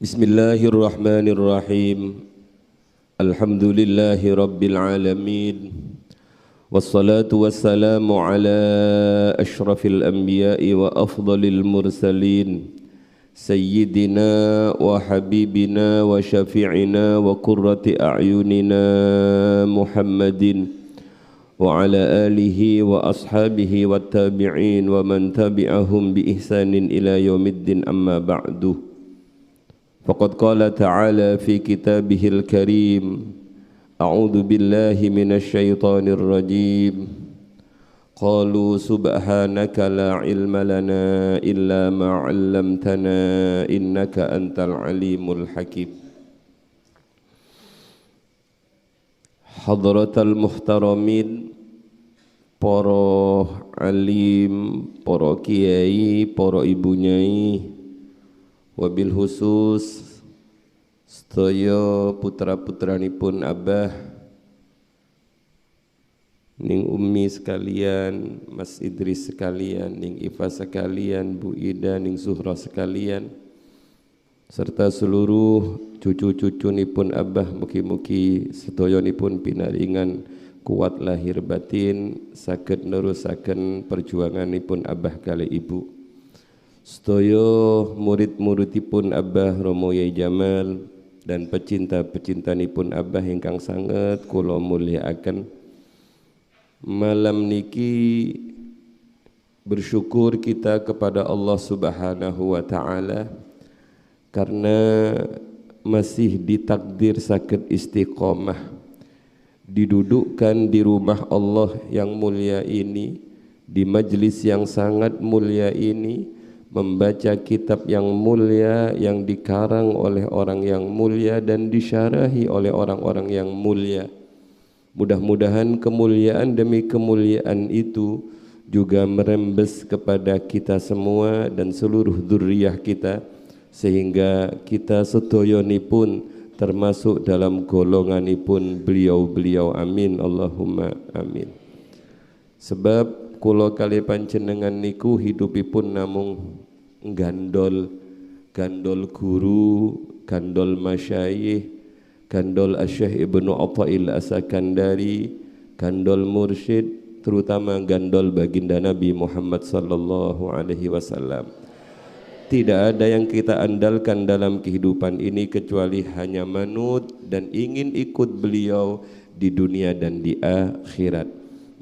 Bismillahirrahmanirrahim. Alhamdulillahi rabbil alamin. Wassalatu wassalamu ala ashrafil anbiya'i wa afdalil mursalin. Sayyidina wa habibina wa syafi'ina wa qurrati a'yunina Muhammadin wa ala alihi wa ashabihi wa tabi'in wa man tabi'ahum bi ihsanin ila yaumiddin amma ba'du. Faqad qala ta'ala fi kitabihil karim. A'udzu billahi minasy syaithanir rajim. Qalu subhanaka la ilma lana illa ma 'allamtana innaka antal alimul hakim. Hadratal muhtaramin, para alim, para kiai, para ibu nyai, wabil khusus sedaya putra-putranipun Abah ning Ummi sekalian, Mas Idris sekalian, ning Iva sekalian, Bu Ida ning Zuhra sekalian, serta seluruh cucu-cucunipun Abah, mugi-mugi sedayanipun pinaringan kuat lahir batin saged nerusaken perjuanganipun Abah kali Ibu. Sedaya murid-muridipun Abah Romo Yai Jamal dan pecinta-pecintanipun Abah ingkang sanget kula mulyakaken. Malam niki bersyukur kita kepada Allah Subhanahu wa taala karena masih ditakdir sakit istiqomah didudukkan di rumah Allah yang mulia ini, di majlis yang sangat mulia ini, membaca kitab yang mulia yang dikarang oleh orang yang mulia dan disyarahi oleh orang-orang yang mulia. Mudah-mudahan kemuliaan demi kemuliaan itu juga merembes kepada kita semua dan seluruh dzurriyyah kita, sehingga kita sedoyonipun termasuk dalam golonganipun beliau-beliau. Amin Allahumma amin. Sebab kula kali panjenengan niku hidupipun namung gandol guru, gandol masyayikh, gandol Asy-Syaikh Ibnu Athail As-Sakandari, gandol mursyid, terutama gandol baginda Nabi Muhammad sallallahu alaihi wasallam. Tidak ada yang kita andalkan dalam kehidupan ini kecuali hanya manut dan ingin ikut beliau di dunia dan di akhirat.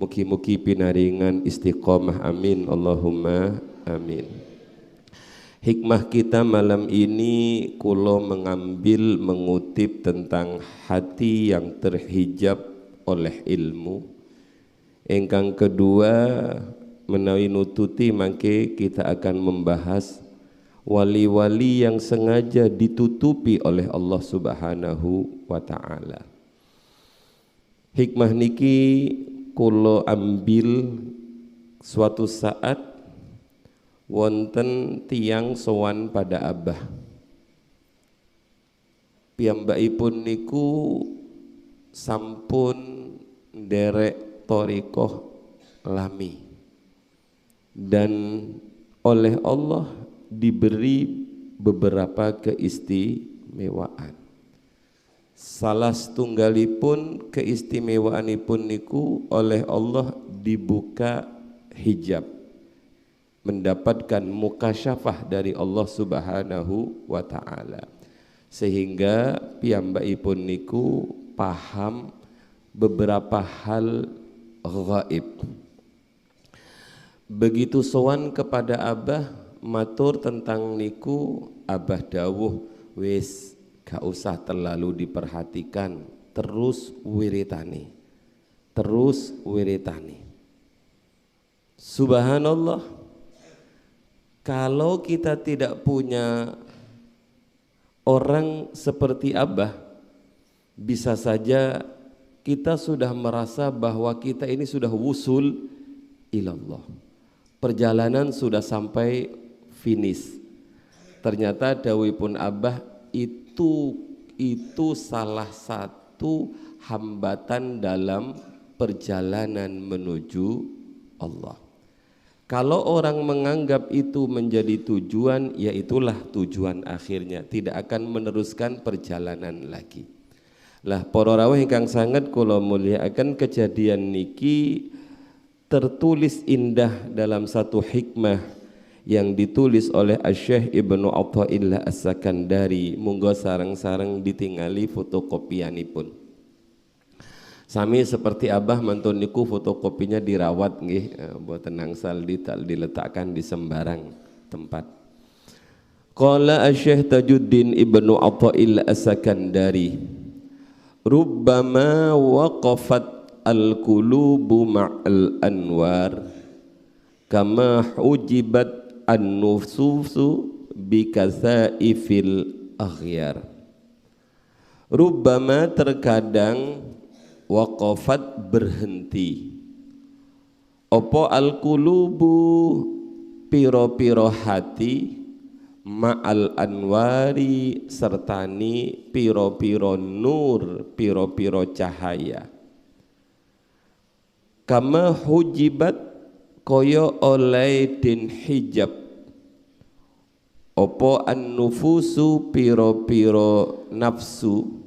Mugi-mugi pinaringan istiqomah, amin Allahumma amin. Hikmah kita malam ini kula mengutip tentang hati yang terhijab oleh ilmu. Engkang kedua menawi nututi mangke kita akan membahas wali-wali yang sengaja ditutupi oleh Allah Subhanahu wa taala. Hikmah niki kula ambil suatu saat wonten tiyang sowan pada Abah. Piyambakipun niku sampun derek thariqah lami dan oleh Allah diberi beberapa keistimewaan. Salah setunggalipun keistimewaanipun niku oleh Allah dibuka hijab, mendapatkan mukasyafah dari Allah Subhanahu wa taala, sehingga piyambakipun niku paham beberapa hal gaib. Begitu sowan kepada Abah matur tentang niku, Abah dawuh wis gak usah terlalu diperhatikan, terus wiritani. Subhanallah, kalau kita tidak punya orang seperti Abah, bisa saja kita sudah merasa bahwa kita ini sudah wusul ilallah, perjalanan sudah sampai finish. Ternyata dawuhipun Abah itu salah satu hambatan dalam perjalanan menuju Allah. Kalau orang menganggap itu menjadi tujuan, ya itulah tujuan akhirnya, tidak akan meneruskan perjalanan lagi. Lah para rawuh ingkang sanget kula mulyakaken, kejadian niki tertulis indah dalam satu hikmah yang ditulis oleh Asy-Syaikh Ibnu Athaillah As-Sakandari. Monggo sareng-sareng ditingali fotokopianipun. Sami seperti Abah mantun niku fotokopinya dirawat nggih, mboten nangsal diletakkan di sembarang tempat. Qala Asy-Syaikh Tajuddin Ibnu Athaillah As-Sakandari, rubbama waqafat al-qulubu ma'al anwar kama hujibat an-nufusu bikasaifil aghyar. Rubbama terkadang waqafat berhenti opo al-qulubu piro-piro hati ma'al anwari sertani piro-piro nur, piro-piro cahaya, kama hujibat koyo oleh din hijab opo an-nufusu piro-piro nafsu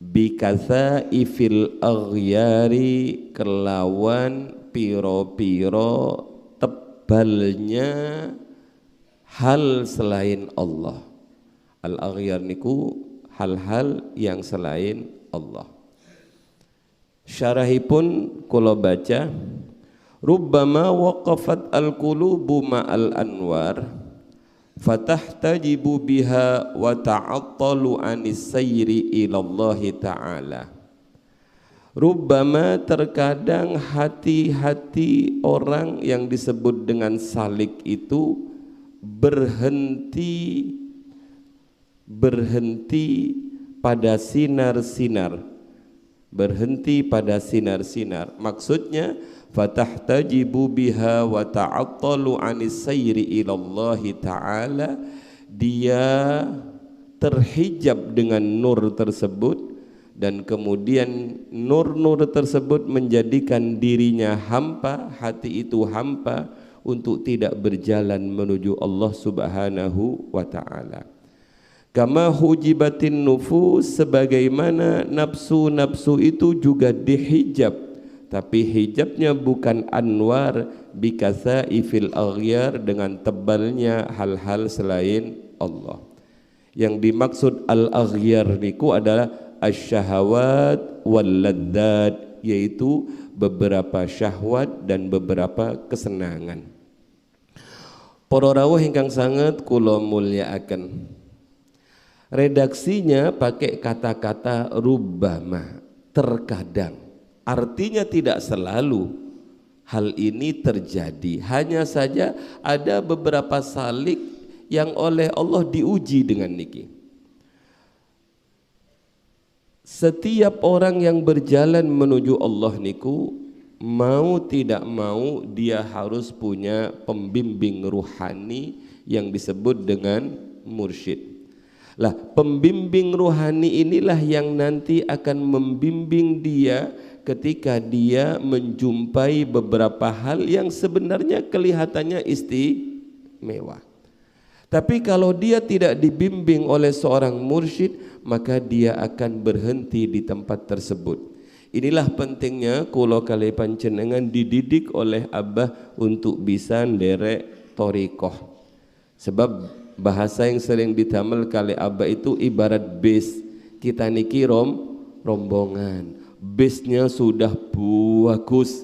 bikatha ifil aghyari kelawan piro-piro tebalnya hal selain Allah. Al-aghyar niku hal-hal yang selain Allah. Syarahipun kula baca, rubbama waqafat al-qulubu ma'al anwar fatahtajibu biha wa ta'attalu anis sayri ilallahi ta'ala. Rubbama terkadang hati-hati orang yang disebut dengan salik itu berhenti pada sinar-sinar, berhenti pada sinar-sinar. Maksudnya fatahtajibu biha wa ta'attalu anis sayri ilallahi ta'ala, dia terhijab dengan nur tersebut dan kemudian nur-nur tersebut menjadikan dirinya hampa, hati itu hampa untuk tidak berjalan menuju Allah Subhanahu wa ta'ala. Kama hujibatin nufus, sebagaimana nafsu-nafsu itu juga dihijab, tapi hijabnya bukan anwar bikasaifil aghyar, dengan tebalnya hal-hal selain Allah. Yang dimaksud al-aghyar niku adalah asyahawat wal ladzat, yaitu beberapa syahwat dan beberapa kesenangan. Para rawuh ingkang sanget kula mulyakaken, redaksinya pakai kata-kata rubbama, terkadang. Artinya tidak selalu hal ini terjadi, hanya saja ada beberapa salik yang oleh Allah diuji dengan niki. Setiap orang yang berjalan menuju Allah niku, mau tidak mau dia harus punya pembimbing ruhani yang disebut dengan mursyid. Lah, pembimbing ruhani inilah yang nanti akan membimbing dia ketika dia menjumpai beberapa hal yang sebenarnya kelihatannya istimewa. Tapi kalau dia tidak dibimbing oleh seorang mursyid, maka dia akan berhenti di tempat tersebut. Inilah pentingnya kula kali panjenengan dididik oleh Abah untuk bisa nderek thariqah. Sebab bahasa yang sering ditamel kali Abah itu ibarat bis. Kita niki rombongan. Bisnya sudah bagus,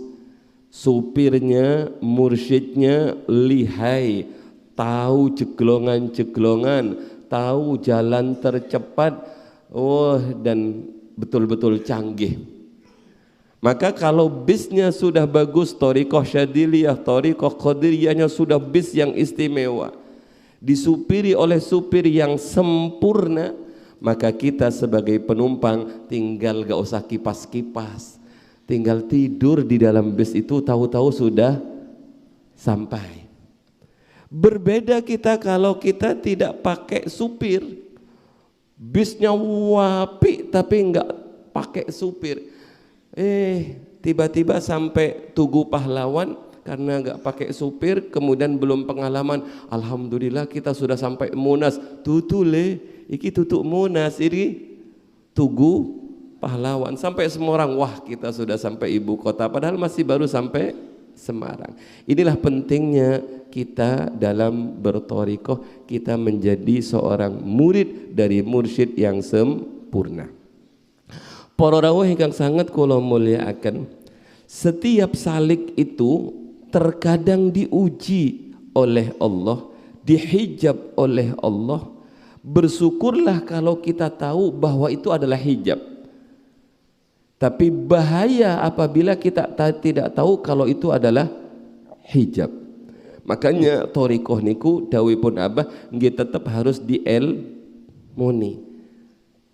supirnya, mursyidnya lihai, tahu jeglongan-jeglongan, tahu jalan tercepat, dan betul-betul canggih. Maka kalau bisnya sudah bagus, thariqah syadiliyah, thariqah qadiriyahnya sudah bis yang istimewa, disupiri oleh supir yang sempurna, maka kita sebagai penumpang tinggal gak usah kipas-kipas, tinggal tidur di dalam bis itu, tahu-tahu sudah sampai. Berbeda kita kalau kita tidak pakai supir, bisnya wapi tapi enggak pakai supir, tiba-tiba sampai Tugu Pahlawan, karena nggak pakai supir, kemudian belum pengalaman. Alhamdulillah kita sudah sampai Monas. Tutule, iki tutuk Monas, ini Tugu Pahlawan. Sampai semua orang, wah kita sudah sampai ibu kota, padahal masih baru sampai Semarang. Inilah pentingnya kita dalam berthariqah, kita menjadi seorang murid dari mursyid yang sempurna. Para rawuh ingkang sangat kula mulyakaken, setiap salik itu terkadang diuji oleh Allah, dihijab oleh Allah. Bersyukurlah kalau kita tahu bahwa itu adalah hijab. Tapi bahaya apabila kita tidak tahu kalau itu adalah hijab. Makanya thariqah niku dawuhipun Abah nggih tetap harus diilmuni.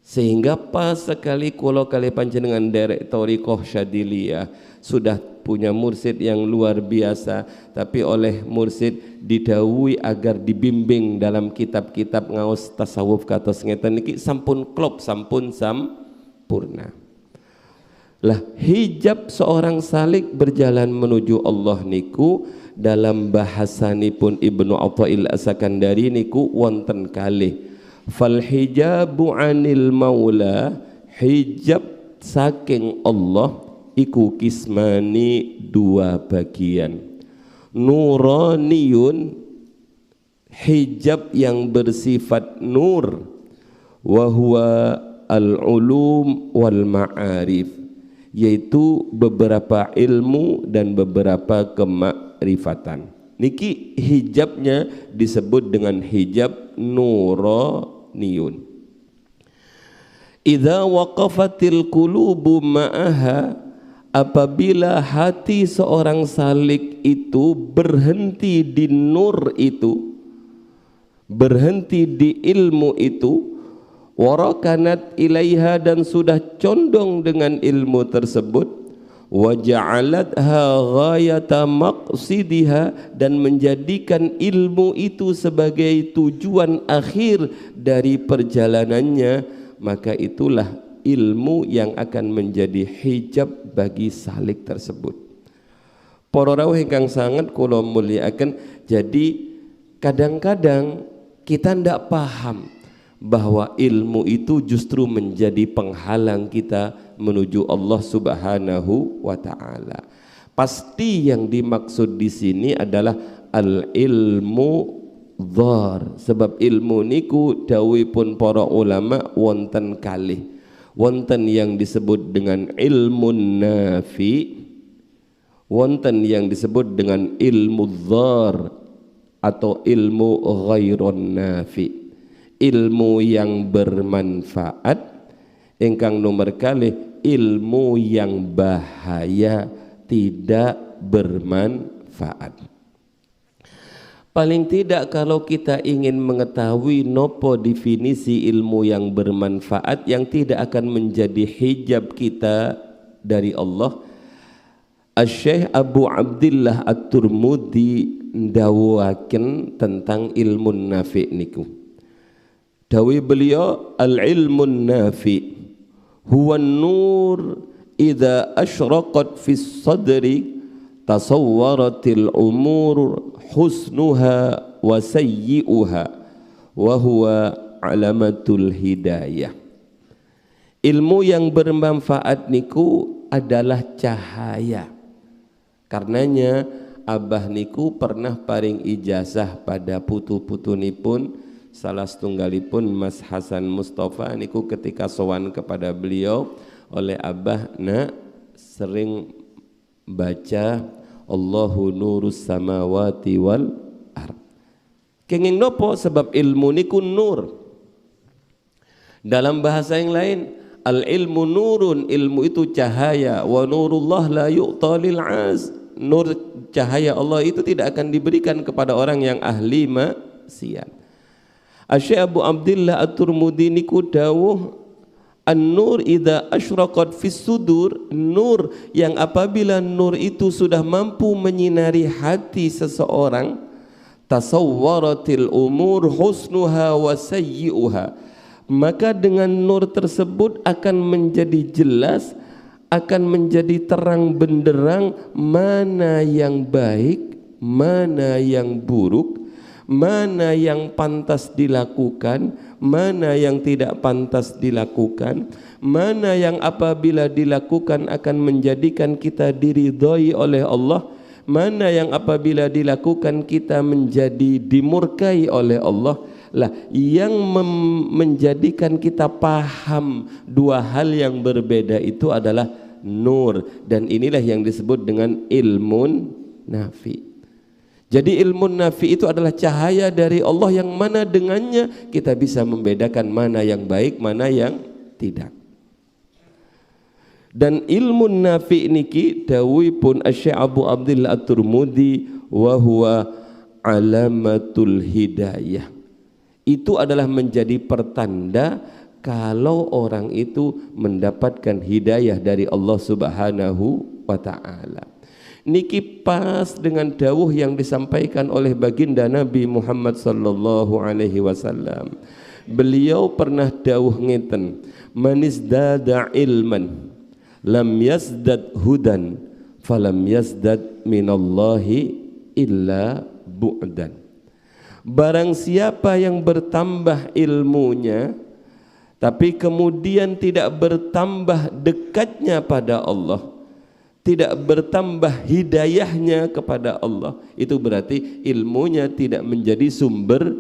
Sehingga pas sekali kula kali panjenengan derek thariqah Syadiliyah sudah punya mursyid yang luar biasa, tapi oleh mursyid didhawuhi agar dibimbing dalam kitab-kitab ngaos tasawuf kados ngeten niki sampun klop, sampun sampurna. Lah hijab seorang salik berjalan menuju Allah niku dalam bahasanipun Ibnu Athaillah As-Sakandari niku wonten kalih. Fal hijabu anil maula, hijab saking Allah iku kismani dua bagian. Nuraniyun, hijab yang bersifat nur, wa huwa al-ulum wal ma'arif, yaitu beberapa ilmu dan beberapa kemakrifatan. Niki hijabnya disebut dengan hijab nuraniyun. Idza waqafatil qulubu ma'aha, apabila hati seorang salik itu berhenti di nur itu, berhenti di ilmu itu, warakanat ilaiha, dan sudah condong dengan ilmu tersebut, wa ja'alatha ghayata maqsidiha, dan menjadikan ilmu itu sebagai tujuan akhir dari perjalanannya, maka itulah ilmu yang akan menjadi hijab bagi salik tersebut. Para rawuh ingkang sangat kula mulyakaken, jadi kadang-kadang kita ndak paham bahwa ilmu itu justru menjadi penghalang kita menuju Allah Subhanahu wa taala. Pasti yang dimaksud di sini adalah al-ilmu dhar, sebab ilmu niku dawuhipun para ulama wonten kalih. Wonten yang disebut dengan ilmu nafi, wonten yang disebut dengan ilmu dhar atau ilmu ghairun nafi. Ilmu yang bermanfaat, ingkang nomor kalih ilmu yang bahaya, tidak bermanfaat. Paling tidak kalau kita ingin mengetahui nopo definisi ilmu yang bermanfaat yang tidak akan menjadi hijab kita dari Allah, Asy-Syaikh Abu Abdillah At-Tirmidzi ndawuhaken tentang ilmu nafi niku. Dawuh beliau, al-ilmun nafi huwa an-nur idza asyraqat fis sadri tasawwaratil umur husnuha wa sayyi'uha wa huwa alamatul hidayah. Ilmu yang bermanfaat niku adalah cahaya. Karenanya Abah niku pernah paring ijazah pada putu-putunipun, salah setunggalipun Mas Hasan Mustafa niku ketika sowan kepada beliau oleh Abah, nak sering baca Allahu nurus samawati wal ard. Kenging nopo? Sebab ilmu niku nur. Dalam bahasa yang lain, al ilmu nurun, ilmu itu cahaya, wa nurullah la yu'ta lil 'az. Nur cahaya Allah itu tidak akan diberikan kepada orang yang ahli maksiat. Asy-Syaikh Abu Abdillah At-Tirmidzi niku dawuh, an-nur idza asyraqat fis sudur, nur yang apabila nur itu sudah mampu menyinari hati seseorang, tasawwaratil umur husnuha wa sayyi'uha, maka dengan nur tersebut akan menjadi jelas akan menjadi terang benderang mana yang baik, mana yang buruk, mana yang pantas dilakukan, mana yang tidak pantas dilakukan, mana yang apabila dilakukan akan menjadikan kita diridhoi oleh Allah, mana yang apabila dilakukan kita menjadi dimurkai oleh Allah. Lah, yang menjadikan kita paham dua hal yang berbeda itu adalah nur, dan inilah yang disebut dengan ilmun nafi. Jadi ilmu nafi itu adalah cahaya dari Allah yang mana dengannya kita bisa membedakan mana yang baik, mana yang tidak. Dan ilmu nafi niki dawuhipun Asy-Syaikh Abu Abdillah At-Tirmidzi wa huwa alamatul hidayah. Itu adalah menjadi pertanda kalau orang itu mendapatkan hidayah dari Allah Subhanahu wa taala. Niki pas dengan dawuh yang disampaikan oleh baginda Nabi Muhammad sallallahu alaihi wasallam. Beliau pernah dawuh ngeten, "Manizdada ilman lam yazdad hudan falam yazdad minallahi illa bu'dan." Barang siapa yang bertambah ilmunya tapi kemudian tidak bertambah dekatnya pada Allah, tidak bertambah hidayahnya kepada Allah, itu berarti ilmunya tidak menjadi sumber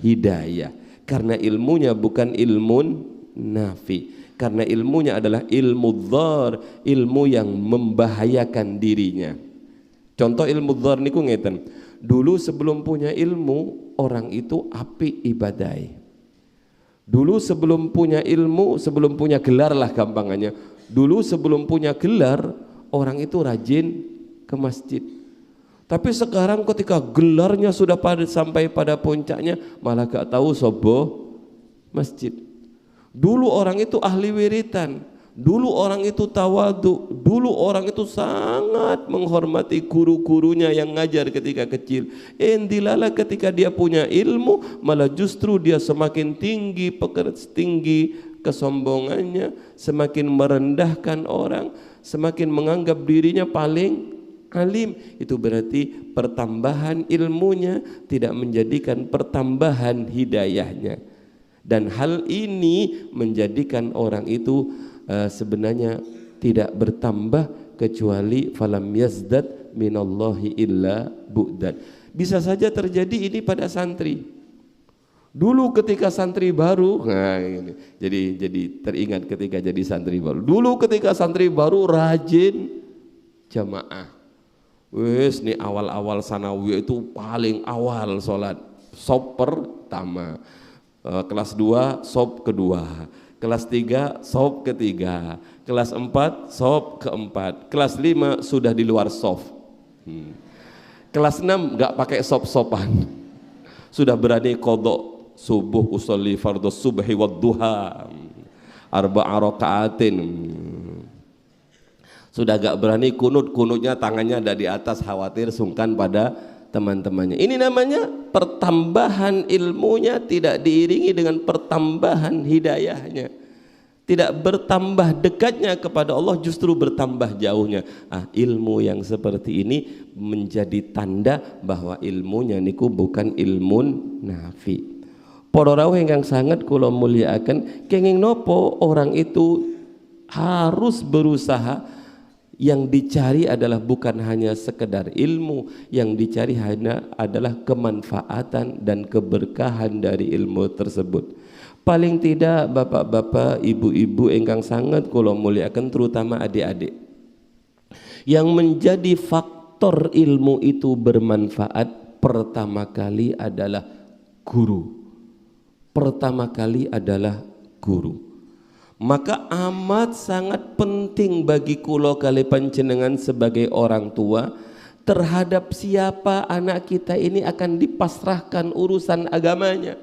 hidayah, karena ilmunya bukan ilmu nafi, karena ilmunya adalah ilmu dhar, ilmu yang membahayakan dirinya. Contoh ilmu dhar niku ngeten, dulu sebelum punya ilmu orang itu apik ibadai. Dulu sebelum punya ilmu, sebelum punya gelar lah gampangannya, dulu sebelum punya gelar orang itu rajin ke masjid. Tapi sekarang ketika gelarnya sudah sampai pada puncaknya malah gak tahu sobo masjid. Dulu orang itu ahli wiritan, dulu orang itu tawadu, dulu orang itu sangat menghormati guru-gurunya yang ngajar ketika kecil. Dilala ketika dia punya ilmu malah justru dia semakin tinggi kesombongannya, semakin merendahkan orang, semakin menganggap dirinya paling alim. Itu berarti pertambahan ilmunya tidak menjadikan pertambahan hidayahnya, dan hal ini menjadikan orang itu sebenarnya tidak bertambah kecuali falam yazdad minallahi illa bu'dan. Bisa saja terjadi ini pada santri. Dulu ketika santri baru, nah ini. Jadi teringat ketika jadi santri baru. Dulu ketika santri baru rajin jamaah. Wes nih awal-awal sanawi itu paling awal sholat, sop pertama, kelas 2 sop kedua, kelas 3 sop ketiga, kelas 4 sop keempat, kelas 5 sudah di luar sop, kelas 6 nggak pakai sop-sopan, sudah berani kodok subuh, usolli fardhu subhi wad duha arba'a raka'atin, sudah gak berani kunutnya tangannya ada di atas, khawatir sungkan pada teman-temannya. Ini namanya pertambahan ilmunya tidak diiringi dengan pertambahan hidayahnya, tidak bertambah dekatnya kepada Allah, justru bertambah jauhnya. Ilmu yang seperti ini menjadi tanda bahwa ilmunya niku bukan ilmun nafi. Para rawuh ingkang sanget kula mulyakaken, kenging nopo orang itu harus berusaha. Yang dicari adalah bukan hanya sekedar ilmu, yang dicari hanya adalah kemanfaatan dan keberkahan dari ilmu tersebut. Paling tidak bapak-bapak, ibu-ibu ingkang sangat kula mulyakaken, terutama adik-adik, yang menjadi faktor ilmu itu bermanfaat pertama kali adalah guru. Pertama kali adalah guru. Maka amat sangat penting bagi kula kali panjenengan sebagai orang tua terhadap siapa anak kita ini akan dipasrahkan urusan agamanya,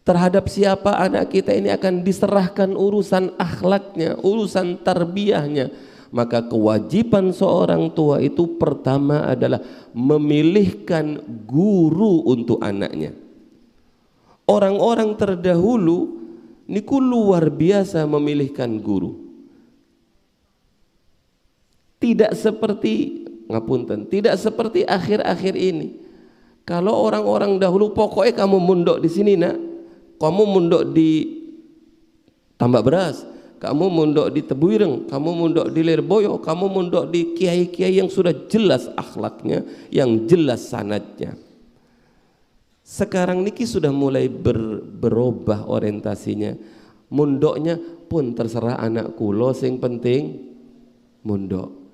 terhadap siapa anak kita ini akan diserahkan urusan akhlaknya, urusan tarbiyahnya. Maka kewajiban seorang tua itu pertama adalah memilihkan guru untuk anaknya. Orang-orang terdahulu niku luar biasa memilihkan guru. Tidak seperti ngapunten, tidak seperti akhir-akhir ini. Kalau orang-orang dahulu pokoknya kamu mundok di sini nak, kamu mundok di Tambak Beras, kamu mundok di Tebuireng, kamu mundok di Lirboyo, kamu mundok di kiai-kiai yang sudah jelas akhlaknya, yang jelas sanadnya. Sekarang niki sudah mulai berubah orientasinya. Mundoknya pun terserah anak kulo, sing penting mundok.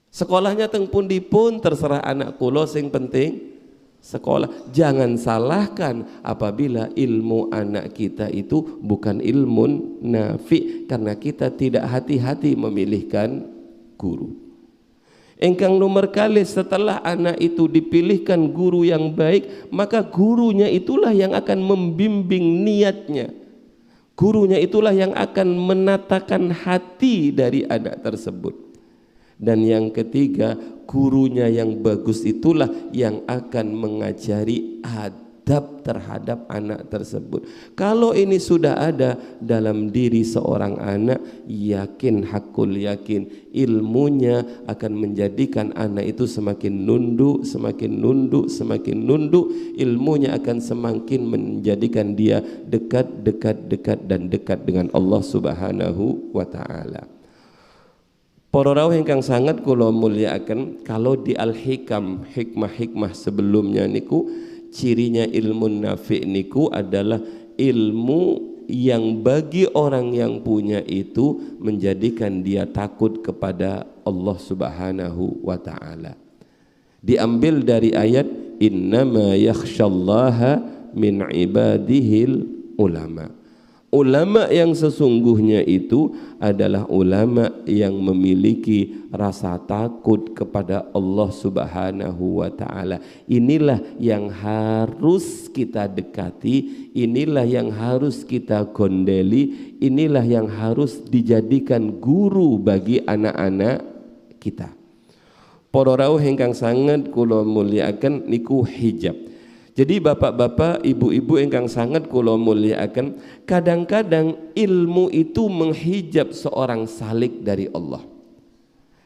Sekolahnya teng pundi pun terserah anak kulo, sing penting sekolah. Jangan salahkan apabila ilmu anak kita itu bukan ilmu nafi, karena kita tidak hati-hati memilihkan guru. Engkang nomor kali setelah anak itu dipilihkan guru yang baik, maka gurunya itulah yang akan membimbing niatnya. Gurunya itulah yang akan menatakan hati dari anak tersebut. Dan yang ketiga, gurunya yang bagus itulah yang akan mengajari adab terhadap anak tersebut. Kalau ini sudah ada dalam diri seorang anak, yakin, hakul yakin, ilmunya akan menjadikan anak itu semakin nunduk, semakin nunduk, semakin nunduk. Ilmunya akan semakin menjadikan dia dekat dan dekat dengan Allah Subhanahu wa ta'ala. Para rawuh ingkang sangat kula mulyakaken, kalau di Al-Hikam, hikmah-hikmah sebelumnya niku, cirinya ilmu nafi' niku adalah ilmu yang bagi orang yang punya itu menjadikan dia takut kepada Allah Subhanahu wa ta'ala. Diambil dari ayat innama yakhsyallaha min ibadihil ulama. Ulama yang sesungguhnya itu adalah ulama yang memiliki rasa takut kepada Allah Subhanahu wa ta'ala. Inilah yang harus kita dekati, inilah yang harus kita gondeli, inilah yang harus dijadikan guru bagi anak-anak kita. Para rawuh ingkang sangat kula mulyakaken niku hijab. Jadi bapak-bapak, ibu-ibu ingkang sangat kula mulyakaken, kadang-kadang ilmu itu menghijab seorang salik dari Allah.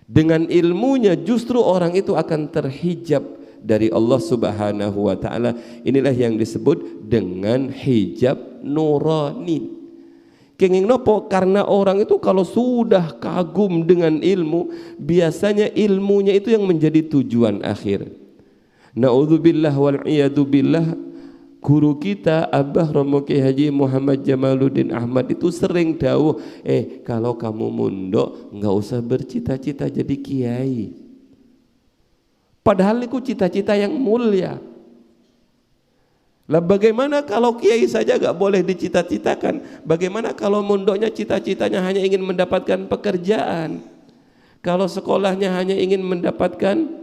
Dengan ilmunya justru orang itu akan terhijab dari Allah Subhanahu wa ta'ala. Inilah yang disebut dengan hijab nurani. Kenging nopo? Karena orang itu kalau sudah kagum dengan ilmu, biasanya ilmunya itu yang menjadi tujuan akhir. Na'udzubillah wal iyadu billah, guru kita Abah Romo Kiai Haji Muhammad Jamaluddin Ahmad itu sering dawuh, kalau kamu mundok nggak usah bercita-cita jadi kiai. Padahal itu cita-cita yang mulia. Lah bagaimana kalau kiai saja nggak boleh dicita-citakan? Bagaimana kalau mundoknya cita-citanya hanya ingin mendapatkan pekerjaan? Kalau sekolahnya hanya ingin mendapatkan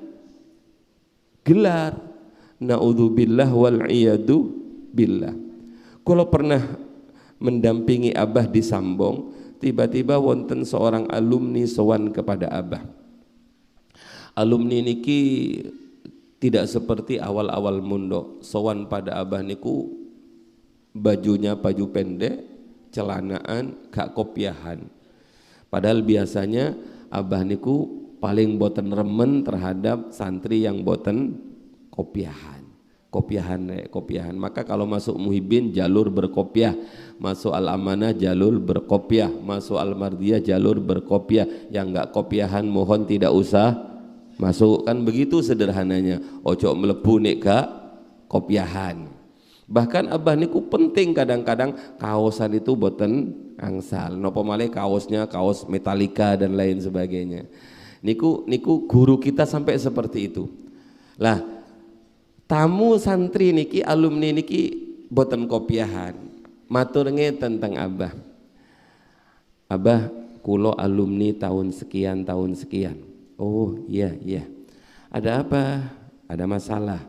gelar. Na'udzubillah wal iyadu billah. Kalau pernah mendampingi Abah di Sambong, tiba-tiba wonten seorang alumni sowan kepada Abah. Alumni niki tidak seperti awal-awal mundok. Sowan pada Abah niku bajunya baju pendek, celanaan, gak kopiahan. Padahal biasanya Abah niku paling boten remen terhadap santri yang boten kopiahan. Maka kalau masuk Muhibin jalur berkopiah, masuk Al-Amanah jalur berkopiah, masuk Al-Mardiyah jalur berkopiah. Yang enggak kopiahan mohon tidak usah masuk, kan begitu sederhananya. Ojo melebu nek gak kopiahan. Bahkan Abah niku penting kadang-kadang kaosan itu boten angsal. Napa malih kaosnya kaos Metallica dan lain sebagainya. Niku guru kita sampai seperti itu. Lah tamu santri niki, alumni niki boten kopiahan. Matur ngeten tentang Abah. Abah kulo alumni tahun sekian. Oh iya. Ada apa? Ada masalah.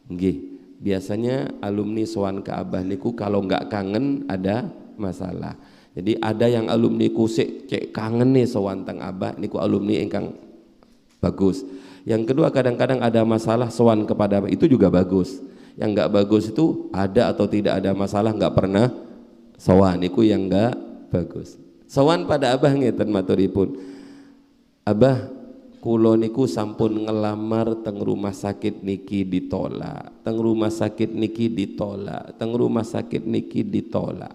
Nggih. Biasanya alumni sowan ke Abah niku kalau nggak kangen ada masalah. Jadi ada yang alumni ku cek kangen nih sowan teng Abah niku alumni ingkang bagus. Yang kedua kadang-kadang ada masalah sowan kepada Abah, itu juga bagus. Yang enggak bagus itu ada atau tidak ada masalah enggak pernah sowan, niku yang enggak bagus. Sowan pada Abah ngeten maturipun. Abah, kulo niku sampun ngelamar teng rumah sakit niki ditolak, teng rumah sakit niki ditolak, teng rumah sakit niki ditolak.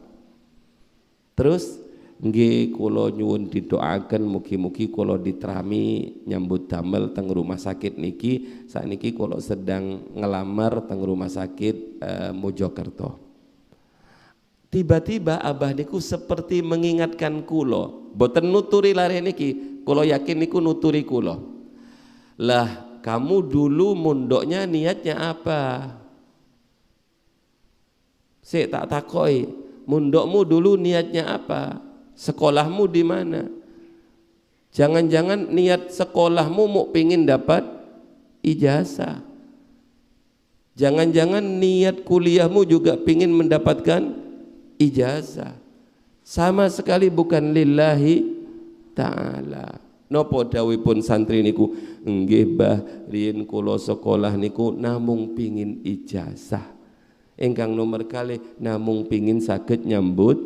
Terus nggih kula nyuwun didoaken mugi-mugi kula diterami nyambut damel teng rumah sakit niki. Sakniki kula sedang ngelamar teng rumah sakit Mojokerto. Tiba-tiba abah niku seperti mengingatkan kula, boten nuturi lare niki, kula yakin niku nuturi kula. Lah, kamu dulu mondoknya niatnya apa? Sik tak takoi, mondokmu dulu niatnya apa? Sekolahmu di mana? Jangan-jangan niat sekolahmu mau pingin dapat ijazah. Jangan-jangan niat kuliahmu juga pingin mendapatkan ijazah. Sama sekali bukan lillahi ta'ala. Nopo dawuhipun santri niku, nggih Mbah, riyen kula sekolah niku namung pingin ijazah. Ingkang nomor kali namung pingin saged nyambut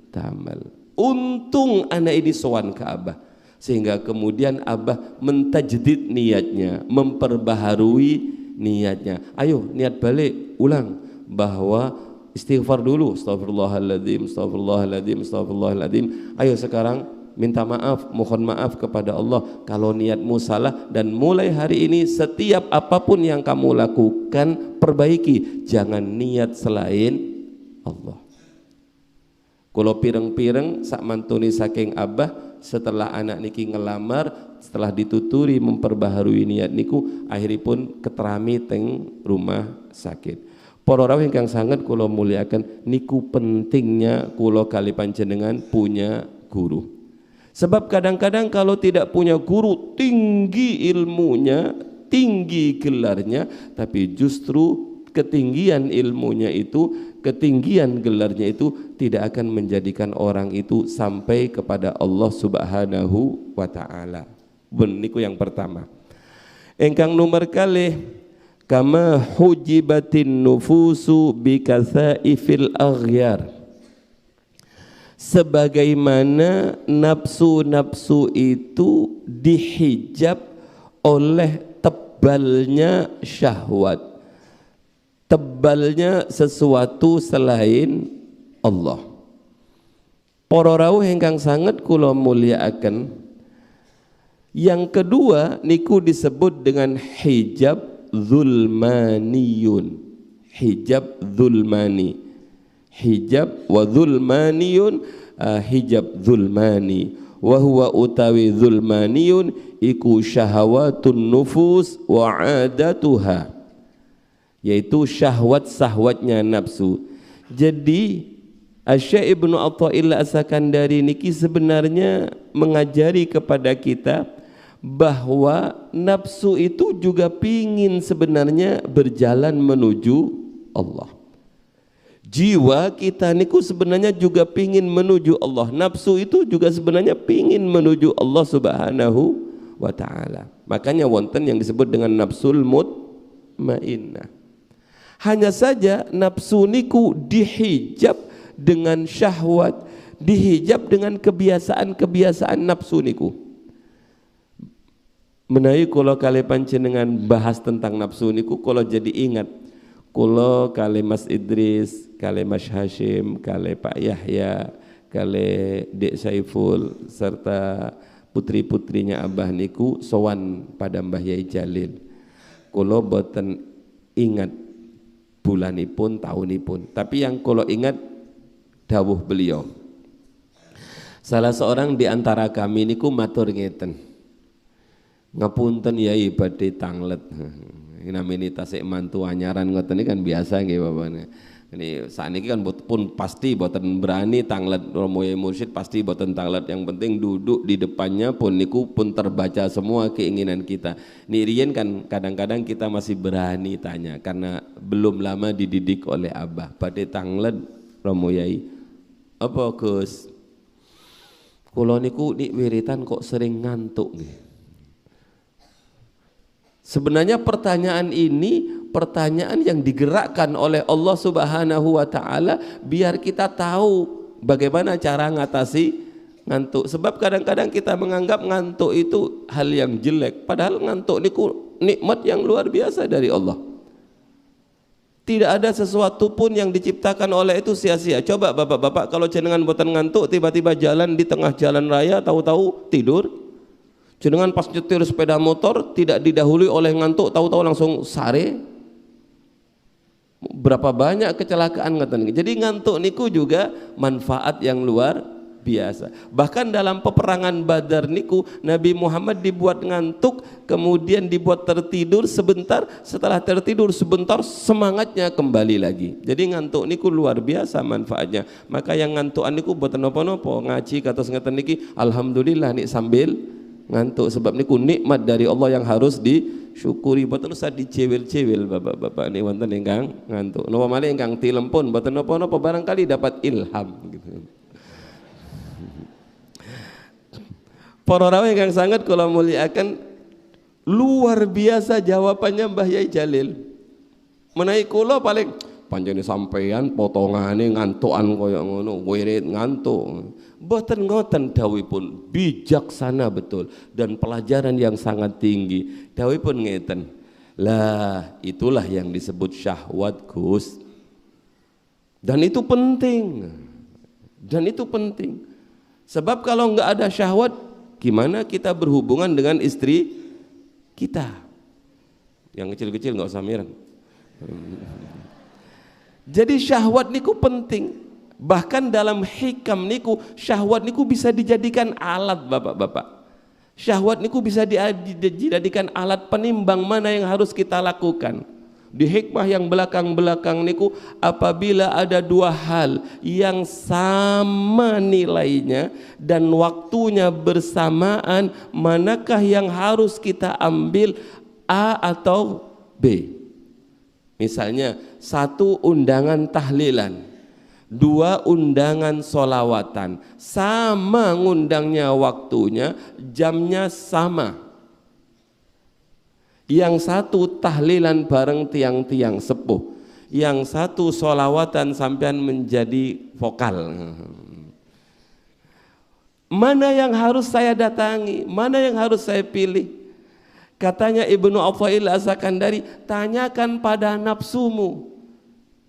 damel. Untung anak ini sowan ke Abah, sehingga kemudian Abah mentajdid niatnya, memperbaharui niatnya. Ayo niat balik, ulang bahwa istighfar dulu, astagfirullahaladzim, astagfirullahaladzim, astagfirullahaladzim. Ayo sekarang minta maaf, mohon maaf kepada Allah kalau niatmu salah, dan mulai hari ini setiap apapun yang kamu lakukan perbaiki, jangan niat selain Allah. Kalau pireng-pireng sak mantuni saking Abah, setelah anak niki ngelamar, setelah dituturi memperbaharui niat niku, akhiripun keterami teng rumah sakit. Para rawuh ingkang sanget kula muliakan, niku pentingnya kula kali panjenengan punya guru. Sebab kadang-kadang kalau tidak punya guru, tinggi ilmunya, tinggi gelarnya, tapi justru ketinggian ilmunya itu, ketinggian gelarnya itu tidak akan menjadikan orang itu sampai kepada Allah Subhanahu wa taala. Niku yang pertama. Engkang nomor kalih, kama hujibatin nufusu bikatsaifil aghyar. Sebagaimana nafsu-nafsu itu dihijab oleh tebalnya syahwat, tebalnya sesuatu selain Allah. Para rawuh ingkang sanget kula mulyakaken, yang kedua niku disebut dengan hijab zulmaniyun. Hijab zulmani. Hijab wa zulmaniyun, hijab zulmani wa huwa utawi zulmaniyun iku syahwatun nufus wa adatuha, yaitu syahwat-syahwatnya nafsu. Jadi Asy-Syaikh Ibnu Athaillah As-Sakandari niki sebenarnya mengajari kepada kita bahwa nafsu itu juga pingin sebenarnya berjalan menuju Allah. Jiwa kita niku sebenarnya juga pingin menuju Allah. Nafsu itu juga sebenarnya pingin menuju Allah Subhanahu wa ta'ala. Makanya wonten yang disebut dengan nafsul mutmainnah. Hanya saja nafsu niku dihijab dengan syahwat, dihijab dengan kebiasaan-kebiasaan nafsu niku. Menawi kula kali panjenengan bahas tentang nafsu niku, kula jadi ingat kula kali Mas Idris, kali Mas Hashim, kali Pak Yahya, kali Dek Saiful serta putri-putrinya Abah niku sowan pada Mbah Yai Jalil. Kula boten ingat bulanipun, tahunipun, tapi yang kula ingat dawuh beliau. Salah seorang di antara kami niku matur ngeten, ngapunten Yai badhe tanglet. Namini tasik mantu anyaran ngoten kan biasa nggih Bapak. Ini saat ini kan pun pasti boten berani tanglet, Romo Yai Mursyid pasti boten tanglet. Yang penting duduk di depannya pun niku pun terbaca semua keinginan kita. Nirian kan kadang-kadang kita masih berani tanya karena belum lama dididik oleh Abah. Badhe tanglet Romo Yai. Apa Gus? Kula niku nik wiritan kok sering ngantuk nggih. Sebenarnya pertanyaan ini pertanyaan yang digerakkan oleh Allah Subhanahu wa taala biar kita tahu bagaimana cara ngatasi ngantuk. Sebab kadang-kadang kita menganggap ngantuk itu hal yang jelek, padahal ngantuk niku nikmat yang luar biasa dari Allah. Tidak ada sesuatu pun yang diciptakan oleh itu sia-sia. Coba bapak-bapak kalau jenengan boten ngantuk, tiba-tiba jalan di tengah jalan raya tahu-tahu tidur. Jenengan pas nyetir sepeda motor tidak didahului oleh ngantuk, tahu-tahu langsung sare. Berapa banyak kecelakaan ngoten. Jadi ngantuk niku juga manfaat yang luar biasa. Bahkan dalam peperangan Badar niku Nabi Muhammad dibuat ngantuk, kemudian dibuat tertidur sebentar, setelah tertidur sebentar semangatnya kembali lagi. Jadi ngantuk niku luar biasa manfaatnya. Maka yang ngantukan niku boten napa-napa, ngaji kados ngeten niki alhamdulillah nik sambil ngantuk, sebab niku nikmat dari Allah yang harus disyukuri. Boten usah dicewil-cewil bapak-bapak ini wonten ingkang ngantuk. Napa malih ingkang tilem pun boten napa-napa, barangkali dapat ilham gitu. Para rawuh yang sangat kula muliakan, luar biasa jawabannya Mbah Yai Jalil. Menawi kula paling panjene sampeyan potongane ngantukan kaya ngono, wirid ngantuk. Mboten ngoten dawuhipun, bijaksana betul dan pelajaran yang sangat tinggi. Dawuhipun ngeten. Lah, itulah yang disebut syahwat, Gus. Dan itu penting. Dan itu penting. Sebab kalau enggak ada syahwat, gimana kita berhubungan dengan istri kita? Yang kecil-kecil nggak usah mireng. Jadi syahwat niku penting. Bahkan dalam hikam niku, syahwat niku bisa dijadikan alat bapak-bapak. Syahwat niku bisa dijadikan alat penimbang mana yang harus kita lakukan. Di hikmah yang belakang-belakang niku, apabila ada dua hal yang sama nilainya dan waktunya bersamaan, manakah yang harus kita ambil, A atau B? Misalnya, satu undangan tahlilan, dua undangan solawatan, sama ngundangnya waktunya, jamnya sama. Yang satu tahlilan bareng tiang-tiang sepuh, yang satu solawatan sampean menjadi vokal. Mana yang harus saya datangi? Mana yang harus saya pilih? Katanya Ibnu Athaillah As-Sakandari, tanyakan pada nafsumu.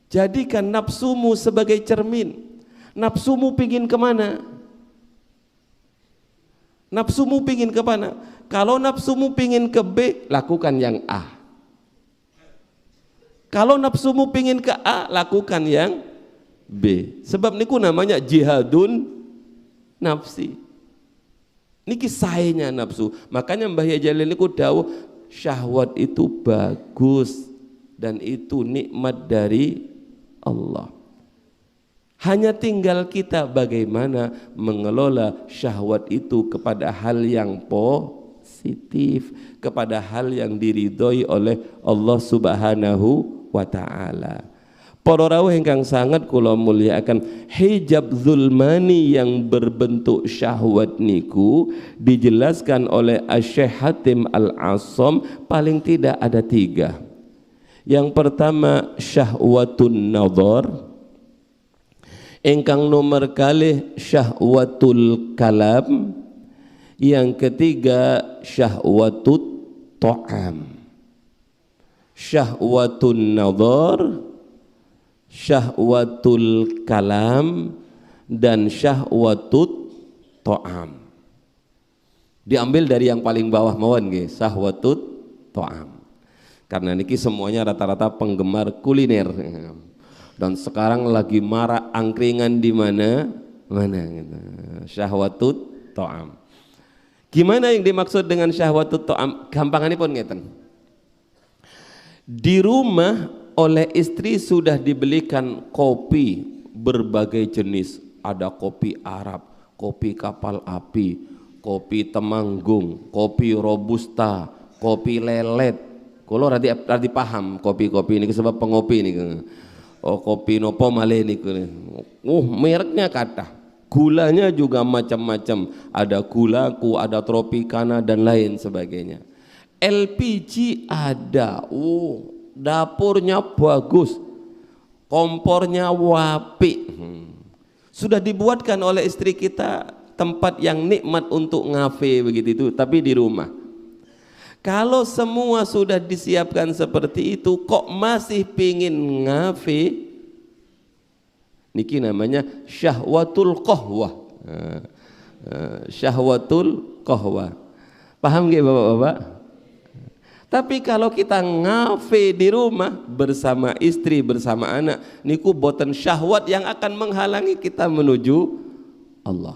Jadikan nafsumu sebagai cermin. Nafsumu pingin kemana? Nafsumu pingin kemana? Kalau nafsumu pingin ke B, lakukan yang A. Kalau nafsumu pingin ke A, lakukan yang B. Sebab niku namanya jihadun nafsi. Niki saenya nafsu. Makanya Mbah Yai Jalil niku dawuh, syahwat itu bagus dan itu nikmat dari Allah. Hanya tinggal kita bagaimana mengelola syahwat itu kepada hal yang positif, kepada hal yang diridhoi oleh Allah Subhanahu wa taala. Para rawuh ingkang sangat kula mulyakaken, hijab zulmani yang berbentuk syahwat niku dijelaskan oleh Asy-Syaikh Hatim Al-Assam paling tidak ada 3. Yang pertama syahwatun nadhar, ingkang nomor kalih syahwatul kalam, yang ketiga syahwatut ta'am. Syahwatun nadhar, syahwatul kalam, dan syahwatut ta'am. Diambil dari yang paling bawah mawon nggih, syahwatut ta'am. Karena niki semuanya rata-rata penggemar kuliner. Dan sekarang lagi marak angkringan di mana gitu. Syahwatut ta'am. Gimana yang dimaksud dengan syahwatut ta'am? Gampanganipun ngeten. Di rumah oleh istri sudah dibelikan kopi berbagai jenis. Ada kopi Arab, kopi kapal api, kopi Temanggung, kopi Robusta, kopi lelet. Kalau radi paham kopi-kopi ini sebab pengopi ini. Oh, kopi nopo malih niku. Mereknya kata. Gulanya juga macam-macam. Ada gulaku, ada tropicana dan lain sebagainya. LPG ada. Dapurnya bagus. Kompornya wapi. Sudah dibuatkan oleh istri kita tempat yang nikmat untuk ngafe begitu itu, tapi di rumah. Kalau semua sudah disiapkan seperti itu, kok masih pingin ngafe? Niki namanya syahwatul qahwah. Syahwatul qahwah. Paham nggih Bapak-bapak? Tapi kalau kita ngafe di rumah bersama istri, bersama anak, niku boten syahwat yang akan menghalangi kita menuju Allah.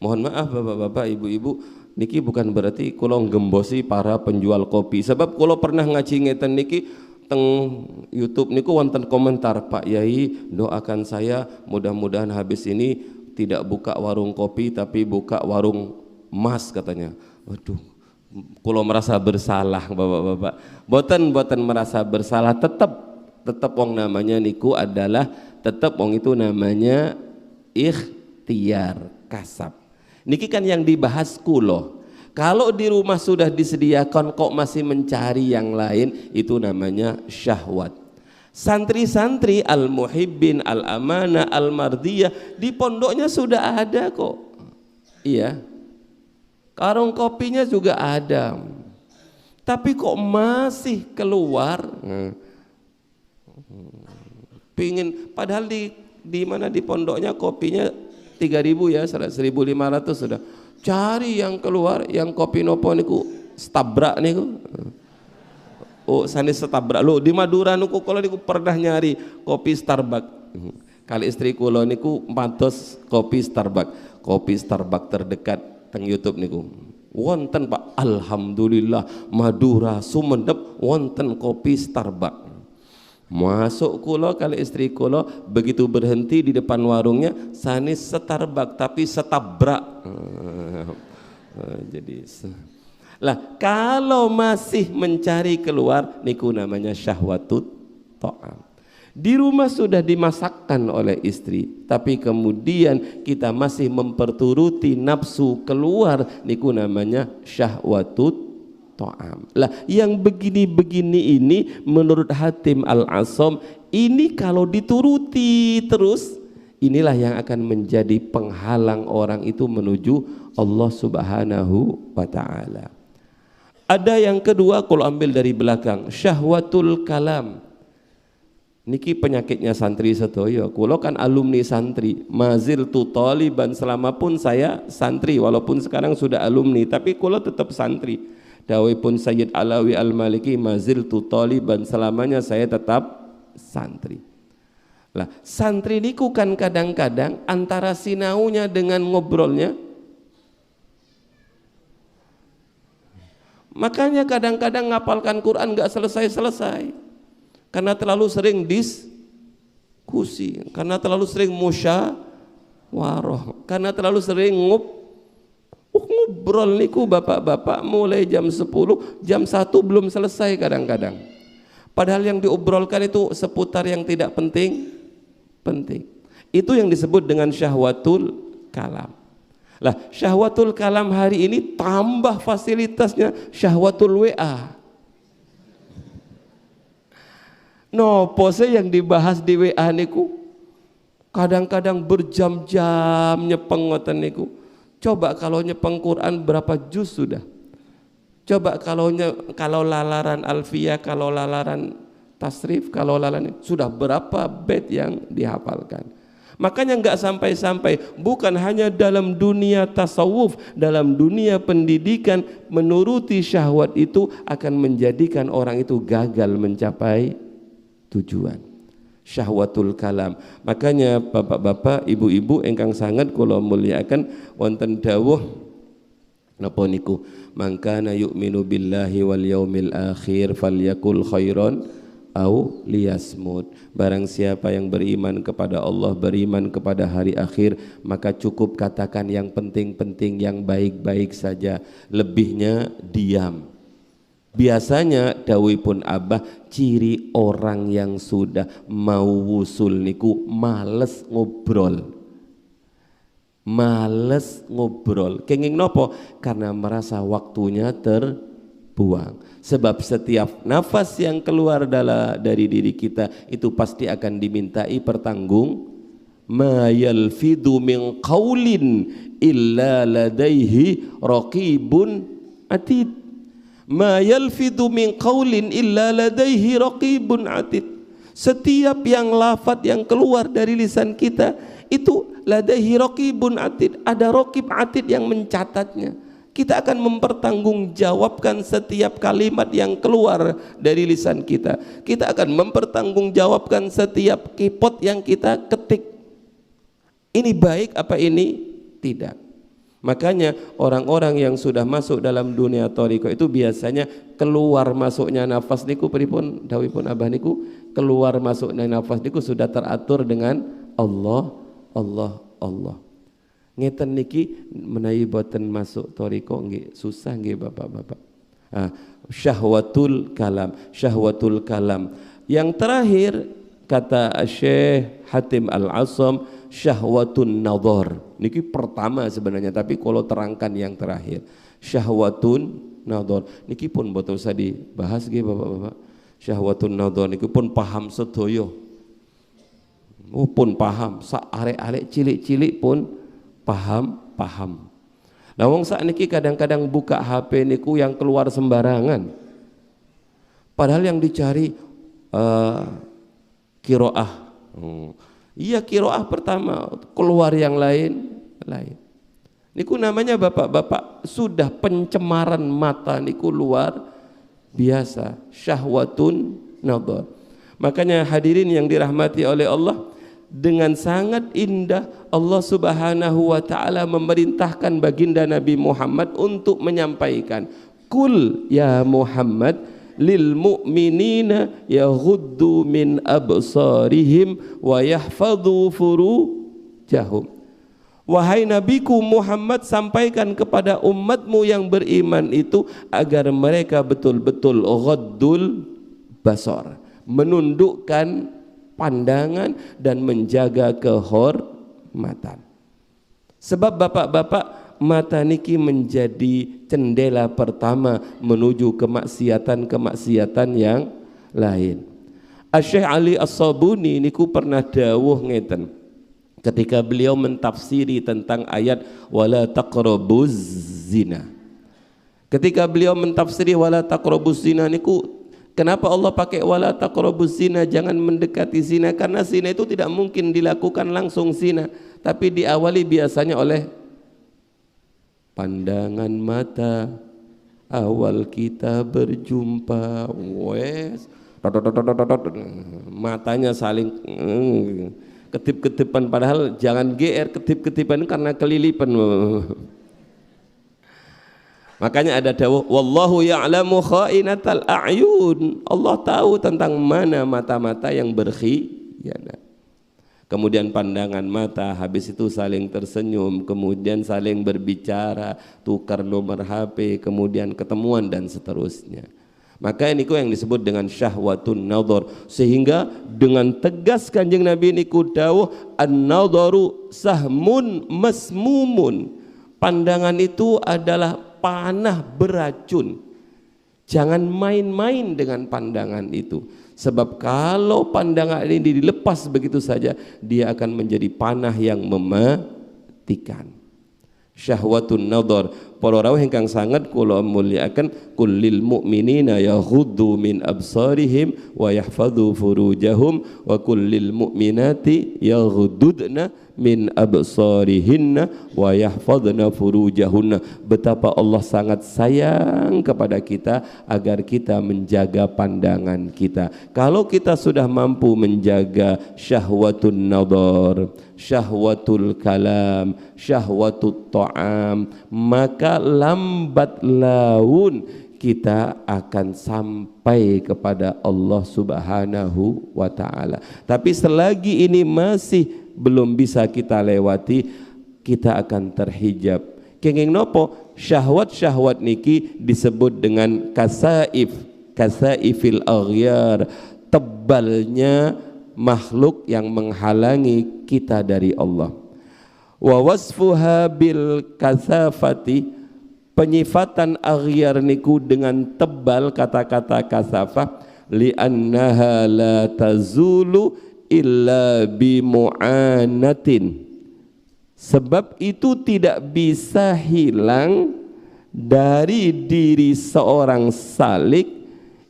Mohon maaf Bapak-bapak, Ibu-ibu, niki bukan berarti kula nggembosi para penjual kopi. Sebab kula pernah ngaji ngeten niki teng YouTube niku wonten komentar, Pak Yai doakan saya mudah-mudahan habis ini tidak buka warung kopi tapi buka warung emas katanya. Waduh, kula merasa bersalah Bapak-bapak. Boten merasa bersalah, tetap wong namanya niku adalah tetap wong itu namanya ikhtiar kasab. Niki kan yang dibahas kulo. Kalau di rumah sudah disediakan kok masih mencari yang lain, itu namanya syahwat. Santri-santri al-muhibbin, al-amanah, al-mardiyah di pondoknya sudah ada kok. Iya. Karung kopinya juga ada. Tapi kok masih keluar? Pingin, padahal di mana di pondoknya kopinya 3.000 ya, 1.500 sudah. Cari yang keluar, yang kopi nopo niku stabrak niku. Oh, sanes stabrak. Lo di Madura niku kalau niku pernah nyari kopi Starbucks. Kali istri kula niku pantos kopi Starbucks. Kopi Starbucks terdekat teng YouTube niku. Wonten Pak, alhamdulillah Madura Sumendep wonten kopi Starbucks. Masuk kula kali istri kula begitu berhenti di depan warungnya sanis Starbucks tapi setabrak. Jadi lah kalau masih mencari keluar niku namanya syahwatut ta'am. Di rumah sudah dimasakkan oleh istri tapi kemudian kita masih memperturuti nafsu keluar, niku namanya syahwatut ta'am. Lah yang begini-begini ini menurut Hatim Al-Asam ini kalau dituruti terus, inilah yang akan menjadi penghalang orang itu menuju Allah Subhanahu wa ta'ala. Ada yang kedua, kalau ambil dari belakang, syahwatul kalam. Niki penyakitnya santri sedoyo. Kulo kan alumni santri, mazil tu taliban, selama pun saya santri walaupun sekarang sudah alumni, tapi kulo tetap santri. Dawai pun Sayyid Alawi Al-Maliki, mazil tu taliban, selamanya saya tetap santri. Lah santri niku kan kadang-kadang antara sinaunya dengan ngobrolnya, makanya kadang-kadang ngapalkan Quran nggak selesai-selesai karena terlalu sering diskusi, karena terlalu sering musyawarah, karena terlalu sering ngobrol niku bapak-bapak mulai jam 10, jam 1 belum selesai kadang-kadang. Padahal yang diobrolkan itu seputar yang tidak penting. Itu yang disebut dengan syahwatul kalam. Lah syahwatul kalam hari ini tambah fasilitasnya syahwatul WA. No, pose yang dibahas di WA niku kadang-kadang berjam-jam nyepeng ngoten niku. Coba kalau nyepeng Quran berapa juz sudah? Coba kalau lalaran alfiyah, kalau lalaran tasrif, kalau lalaran sudah berapa bait yang dihafalkan. Makanya enggak sampai-sampai, bukan hanya dalam dunia tasawuf, dalam dunia pendidikan, menuruti syahwat itu akan menjadikan orang itu gagal mencapai tujuan. Syahwatul kalam. Makanya bapak-bapak, ibu-ibu engkang sangat kula muliakan wonten dawuh napa niku, mangkana yu'minu billahi wal yaumil akhir falyakul khairan au liyasmut. Barang siapa yang beriman kepada Allah, beriman kepada hari akhir, maka cukup katakan yang penting-penting, yang baik-baik saja, lebihnya diam. Biasanya dawuhipun Abah, ciri orang yang sudah mau wusul niku males ngobrol. Males ngobrol. Kenging nopo? Karena merasa waktunya terbuang. Sebab setiap nafas yang keluar dari diri kita itu pasti akan dimintai ma yalfidu min qaulin illa ladaihi raqibun atid. Ma yalfidu min qaulin illa ladaihi raqibun atid. Setiap yang lafaz yang keluar dari lisan kita itu ladaihi raqibun atid, ada raqib atid yang mencatatnya. Kita akan mempertanggungjawabkan setiap kalimat yang keluar dari lisan kita. Kita akan mempertanggungjawabkan setiap kipot yang kita ketik. Ini baik apa ini tidak. Makanya orang-orang yang sudah masuk dalam dunia thariqah itu biasanya keluar masuknya nafas niku pripun dawuhipun Abah niku, keluar masuknya nafas niku sudah teratur dengan Allah, Allah, Allah. Ngeten niki menawi boten masuk thariqah nggih susah nggih Bapak-bapak. Syahwatul kalam, syahwatul kalam. Yang terakhir kata Syekh Hatim Al-Asam, syahwatun nadhar. Niki pertama sebenarnya, tapi kalau terangkan yang terakhir. Syahwatun nadhar. Niki pun boten usah dibahas nggih Bapak-bapak. Syahwatun nadhar niki pun paham sedaya. Pun paham, sak arek-arek cilik-cilik pun paham. Nah wong sakniki kadang-kadang buka HP niku yang keluar sembarangan. Padahal yang dicari qiraah. Iya qiraah pertama, keluar yang lain. Niku namanya bapak-bapak sudah pencemaran mata niku luar biasa. Syahwatun nadhar. Makanya hadirin yang dirahmati oleh Allah, dengan sangat indah Allah Subhanahu wa taala memerintahkan baginda Nabi Muhammad untuk menyampaikan, "Qul ya Muhammad lil mu'minina yaghuddu min absarihim wa yahfadhu furujahum." Wahai Nabiku Muhammad, sampaikan kepada umatmu yang beriman itu agar mereka betul-betul ghaddul basar, menundukkan pandangan dan menjaga kehormatan. Sebab bapak-bapak, mata niki menjadi jendela pertama menuju kemaksiatan-kemaksiatan yang lain. Syekh Ali As-Sabuni niku pernah dawuh ngeten ketika beliau mentafsiri tentang ayat wala taqrabuz zina. Ketika beliau mentafsiri wala taqrabuz zina niku, kenapa Allah pakai wala taqrabuz zina, jangan mendekati zina? Karena zina itu tidak mungkin dilakukan langsung zina, tapi diawali biasanya oleh pandangan mata. Awal kita berjumpa, matanya saling ketip-ketipan, padahal jangan GR ketip-ketipan karena kelilipan. Makanya ada dawuh wallahu ya'lamu kha'inatal a'yun. Allah tahu tentang mana mata-mata yang berkhianat. Kemudian pandangan mata, habis itu saling tersenyum, kemudian saling berbicara, tukar nomor HP, kemudian ketemuan dan seterusnya. Maka ini yang disebut dengan syahwatun nadhar. Sehingga dengan tegas Kanjeng Nabi niku dawuh an-nadharu sahmun masmumun. Pandangan itu adalah panah beracun. Jangan main-main dengan pandangan itu. Sebab kalau pandangan ini dilepas begitu saja, dia akan menjadi panah yang mematikan. Syahwatun nadhar, para rawuh ingkang sangat kula mulyakaken, kullil mu'minina yaghuddu min absarihim wa yahfadhu furujahum wa kullil mu'minati yaghudduna min absarihinna wa yahfadna furujahunna. Betapa Allah sangat sayang kepada kita agar kita menjaga pandangan kita. Kalau kita sudah mampu menjaga syahwatun nadhar, syahwatul kalam, syahwatut ta'am, maka lambat laun kita akan sampai kepada Allah Subhanahu wa ta'ala. Tapi selagi ini masih belum bisa kita lewati, kita akan terhijab. Kenging nopo? Syahwat-syahwat niki disebut dengan kasaifil aghyar, tebalnya makhluk yang menghalangi kita dari Allah. Wa wasfuha bil kasafati, penyifatan aghyar niku dengan tebal, kata-kata kasafah, li annaha la tazulu illa bimu'anatin. Sebab itu tidak bisa hilang dari diri seorang salik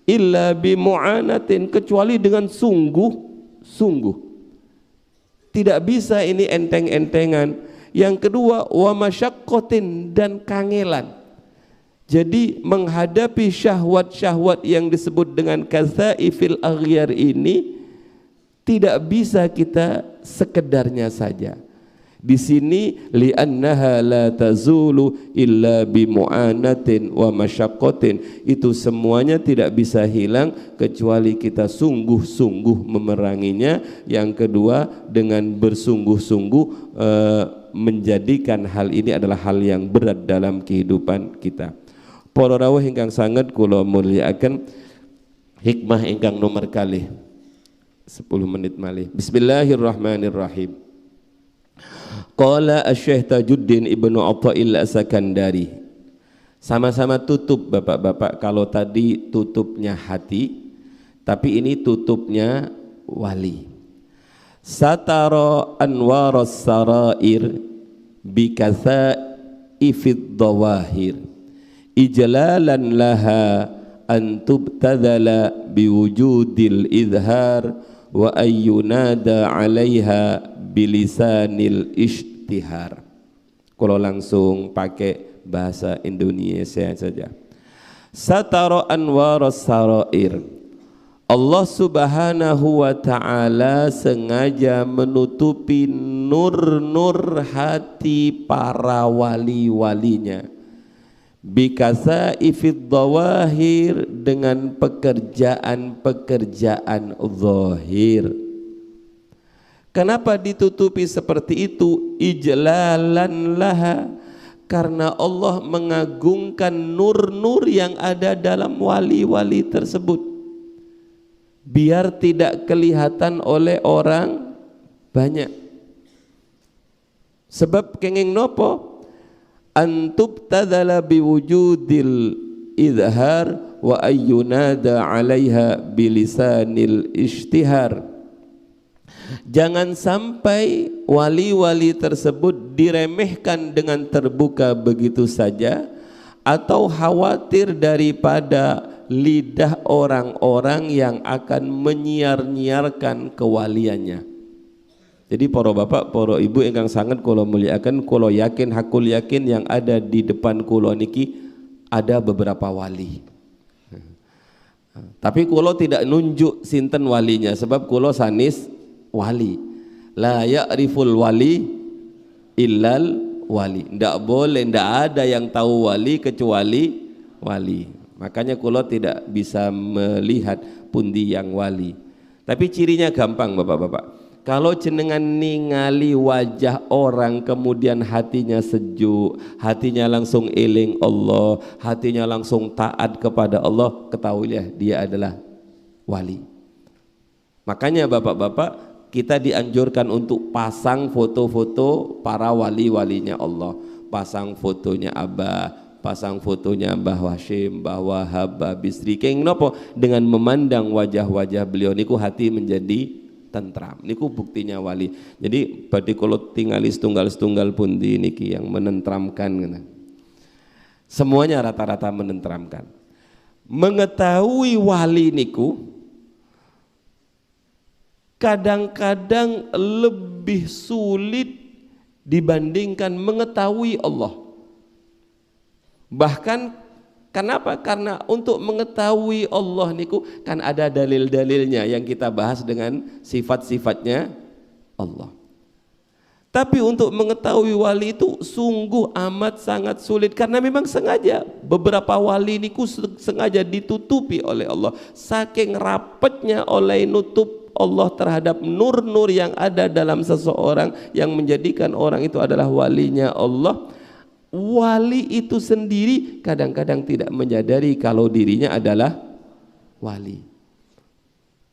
illa bimu'anatin, kecuali dengan sungguh-sungguh. Tidak bisa ini enteng-entengan. Yang kedua, wa masyaqqatin, dan kangelan. Jadi menghadapi syahwat-syahwat yang disebut dengan kazaifil aghyar ini tidak bisa kita sekedarnya saja. Di sini li'annaha la tazulu illa bimu'anatin wa masyaqqatin, itu semuanya tidak bisa hilang kecuali kita sungguh-sungguh memeranginya. Yang kedua, dengan bersungguh-sungguh menjadikan hal ini adalah hal yang berat dalam kehidupan kita. Para rawuh ingkang sanget kula mulyakaken, hikmah ingkang nomor kalih 10 menit malih. Bismillahirrahmanirrahim. Qala Asy-Syaikh Tajuddin Ibnu Athaillah As-Sakandari. Sama-sama tutup bapak-bapak. Kalau tadi tutupnya hati, tapi ini tutupnya wali. Satara anwaras sarair bikathaifid dawahir ijlalan laha an tubtadhala biwujudil idhar wa ayyunada 'alaiha bilisanil ishtihar. Kalau langsung pakai bahasa Indonesia saja. Satara anwaras sarair, Allah Subhanahu wa ta'ala sengaja menutupi nur-nur hati para wali-walinya. Bikasaifid dawahir, dengan pekerjaan-pekerjaan zahir. Kenapa ditutupi seperti itu? Ijlalan laha, karena Allah mengagungkan nur-nur yang ada dalam wali-wali tersebut, biar tidak kelihatan oleh orang banyak. Sebab kenging nopo? Antub tadala biwujudil idhar wa ayyunada 'alaiha bilisanil ishtihar. Jangan sampai wali-wali tersebut diremehkan dengan terbuka begitu saja, atau khawatir daripada lidah orang-orang yang akan menyiar-nyiarkan kewaliannya. Jadi para bapak, para ibu ingkang sangat kula mulyakaken, kula yakin, hakul yakin yang ada di depan kula niki ada beberapa wali. Tapi kula tidak nunjuk sinten walinya, sebab kula sanis wali. La ya'riful wali illal wali. Ndak boleh, ndak ada yang tahu wali kecuali wali. Makanya kula tidak bisa melihat pundi yang wali. Tapi cirinya gampang bapak-bapak. Kalau jenengan ningali wajah orang kemudian hatinya sejuk, hatinya langsung eling Allah, hatinya langsung taat kepada Allah, ketahuilah dia adalah wali. Makanya bapak-bapak, kita dianjurkan untuk pasang foto-foto para wali-walinya Allah. Pasang fotonya Abah, pasang fotonya Mbah Hashim, Mbah Wahab, Mbah Bisri. Keng nopo? Dengan memandang wajah-wajah beliau niku hati menjadi tentram. Niku buktinya wali. Jadi badhe kula tingali setunggal-setunggal pundi niki yang menentramkan. Semuanya rata-rata menentramkan. Mengetahui wali niku kadang-kadang lebih sulit dibandingkan mengetahui Allah. Bahkan kenapa? Karena untuk mengetahui Allah niku kan ada dalil-dalilnya yang kita bahas dengan sifat-sifatnya Allah. Tapi untuk mengetahui wali itu sungguh amat sangat sulit, karena memang sengaja beberapa wali niku sengaja ditutupi oleh Allah. Saking rapatnya oleh nutup Allah terhadap nur-nur yang ada dalam seseorang yang menjadikan orang itu adalah walinya Allah. Wali itu sendiri kadang-kadang tidak menyadari kalau dirinya adalah wali.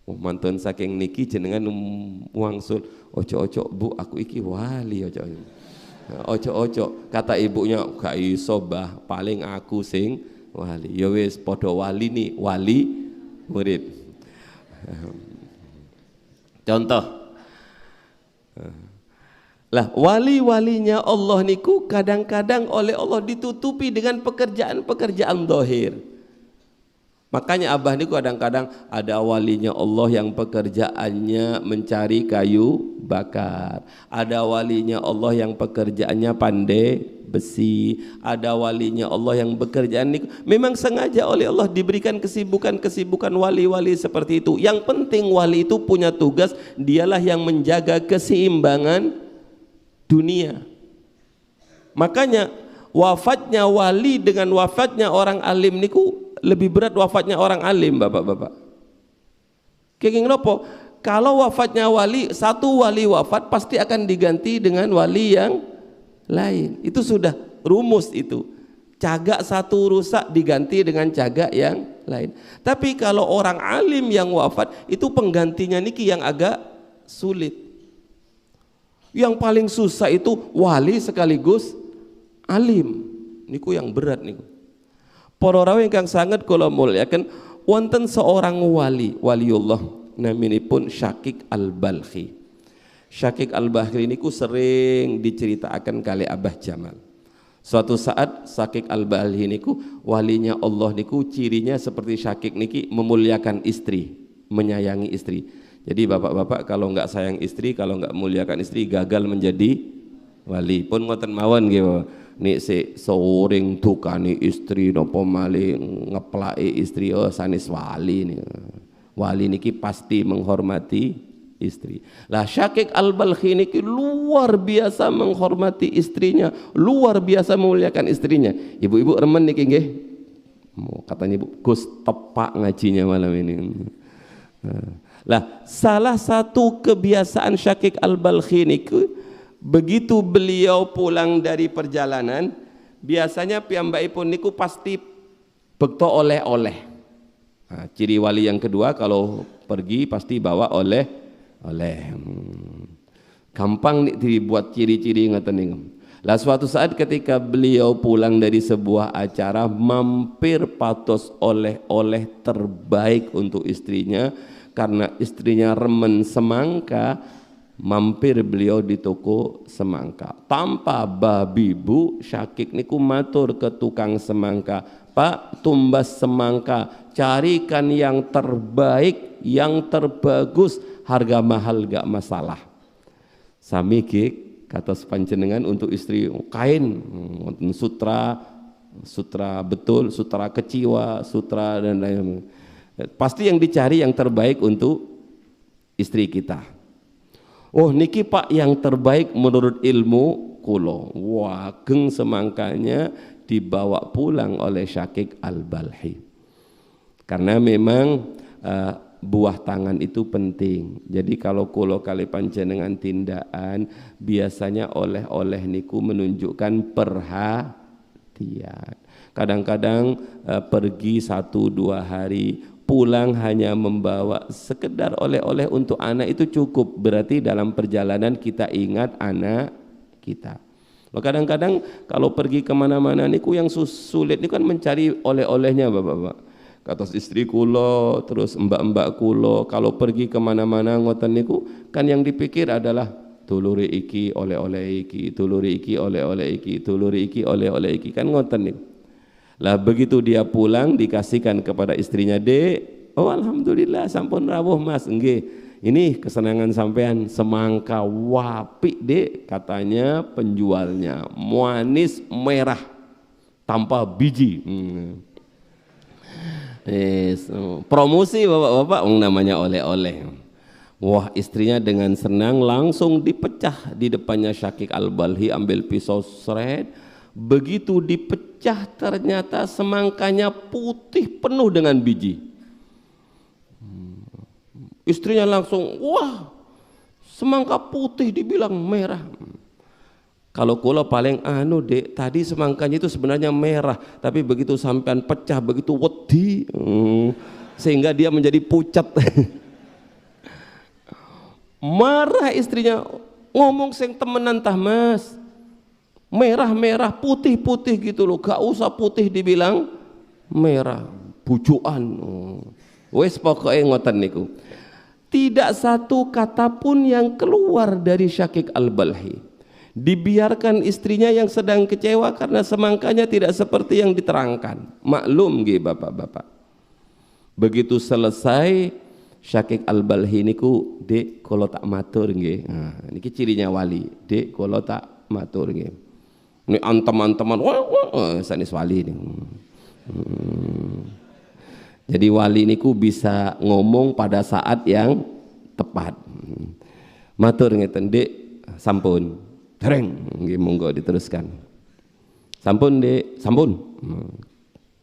Mantun saking niki jenengan wangsul, ojo-ojo bu aku iki wali, ojo-ojo kata ibunya gak iso bah, paling aku sing wali. Ya wis padha wali nih, wali murid. Contoh, lah wali-walinya Allah niku kadang-kadang oleh Allah ditutupi dengan pekerjaan-pekerjaan zahir. Makanya abah niku kadang-kadang ada walinya Allah yang pekerjaannya mencari kayu bakar, ada walinya Allah yang pekerjaannya pandai besi, ada walinya Allah yang bekerjaan niku memang sengaja oleh Allah diberikan kesibukan wali-wali seperti itu. Yang penting wali itu punya tugas, dialah yang menjaga keseimbangan dunia. Makanya wafatnya wali dengan wafatnya orang alim niku lebih berat wafatnya orang alim, bapak-bapak. Kenging nopo? Kalau wafatnya wali, satu wali wafat pasti akan diganti dengan wali yang lain. Itu sudah rumus itu. Cagak satu rusak diganti dengan cagak yang lain. Tapi kalau orang alim yang wafat, itu penggantinya niki yang agak sulit. Yang paling susah itu wali sekaligus alim. Niku yang berat niku. Para rawuh ingkang sanget kula mulyaken, wonten seorang waliullah naminipun Syakik Al-Balkhi. Syakik Al-Balkhi niku sering diceritakan kali Abah Jamal. Suatu saat Syakik Al-Balkhi niku walinya Allah niku cirinya seperti Syakik niki memuliakan istri, menyayangi istri. Jadi bapak-bapak kalau enggak sayang istri, kalau enggak muliakan istri gagal menjadi wali. Pun ngoten mawon nggih. Nik si soring tukani istri nopo malih ngeplake istri sanis wali nih. Wali niki pasti menghormati istri. Lah Syakik Al-Balkhi niki luar biasa menghormati istrinya, luar biasa memuliakan istrinya. Ibu-ibu remen niki nggih. Katanya Ibu Gus tepak ngajinya malam ini. Lah salah satu kebiasaan Syakik Al-Balkhi niki, begitu beliau pulang dari perjalanan, biasanya piyambakipun niku pasti bekto oleh-oleh. Nah, ciri wali yang kedua kalau pergi pasti bawa oleh-oleh. Gampang nih dibuat ciri-ciri ngoten niku. Lah suatu saat ketika beliau pulang dari sebuah acara, mampir patos oleh-oleh terbaik untuk istrinya, karena istrinya remen semangka. Mampir beliau di toko semangka tanpa babi bu. Syakik niku matur ke tukang semangka, Pak, tumbas semangka, carikan yang terbaik, yang terbagus, harga mahal gak masalah. Sami kata panjenengan untuk istri kain sutra betul, sutra keciwa, sutra dan lain-lain. Pasti yang dicari yang terbaik untuk istri kita. Oh niki Pak yang terbaik menurut ilmu kulo. Wah, geng semangkanya dibawa pulang oleh Syakik Al-Balkhi. Karena memang buah tangan itu penting. Jadi kalau kulo kali panjenengan tindakan, biasanya oleh-oleh niku menunjukkan perhatian. Kadang-kadang pergi 1-2 hari, pulang hanya membawa sekedar oleh-oleh untuk anak itu cukup. Berarti dalam perjalanan kita ingat anak kita. Kadang-kadang kalau pergi kemana-mana niku yang sulit ini kan mencari oleh-olehnya bapak-bapak. Kata istri kulo, terus mbak-mbak kulo, kalau pergi kemana-mana ngoten niku kan yang dipikir adalah tuluri iki oleh-oleh iki, tuluri iki oleh-oleh iki, tuluri iki oleh-oleh iki, kan ngoten niku. Lah begitu dia pulang dikasihkan kepada istrinya, Dek, oh alhamdulillah sampun rawuh Mas, nggih. Ini kesenangan sampean semangka wapi Dek, katanya penjualnya, manis merah tanpa biji. Promosi bapak-bapak namanya oleh-oleh. Wah, istrinya dengan senang langsung dipecah di depannya Syakik Al-Balkhi, ambil pisau seret. Begitu dipecah ternyata semangkanya putih penuh dengan biji. Istrinya langsung, wah semangka putih dibilang merah. Kalau kulo paling Dek, tadi semangkanya itu sebenarnya merah, tapi begitu sampean pecah begitu wedi, sehingga dia menjadi pucat. Marah istrinya, ngomong sing temenan tah Mas. Merah-merah, putih-putih gitu loh, gak usah putih dibilang merah, bujukan. Wes pokoknya ngoten niku. Tidak satu kata pun yang keluar dari Syakik Al-Balhi. Dibiarkan istrinya yang sedang kecewa karena semangkanya tidak seperti yang diterangkan. Maklum nggih bapak-bapak. Begitu selesai Syakik Al-Balhi niku, dek kalau tak matur nggih. Nah, niki cirinya wali, dek kalau tak matur nggih. Ini anteman-teman, wah sanis wali nih. Jadi wali niku bisa ngomong pada saat yang tepat. Matur ngeten, dek sampun. Dereng nggih monggo diteruskan. Sampun dek, sampun.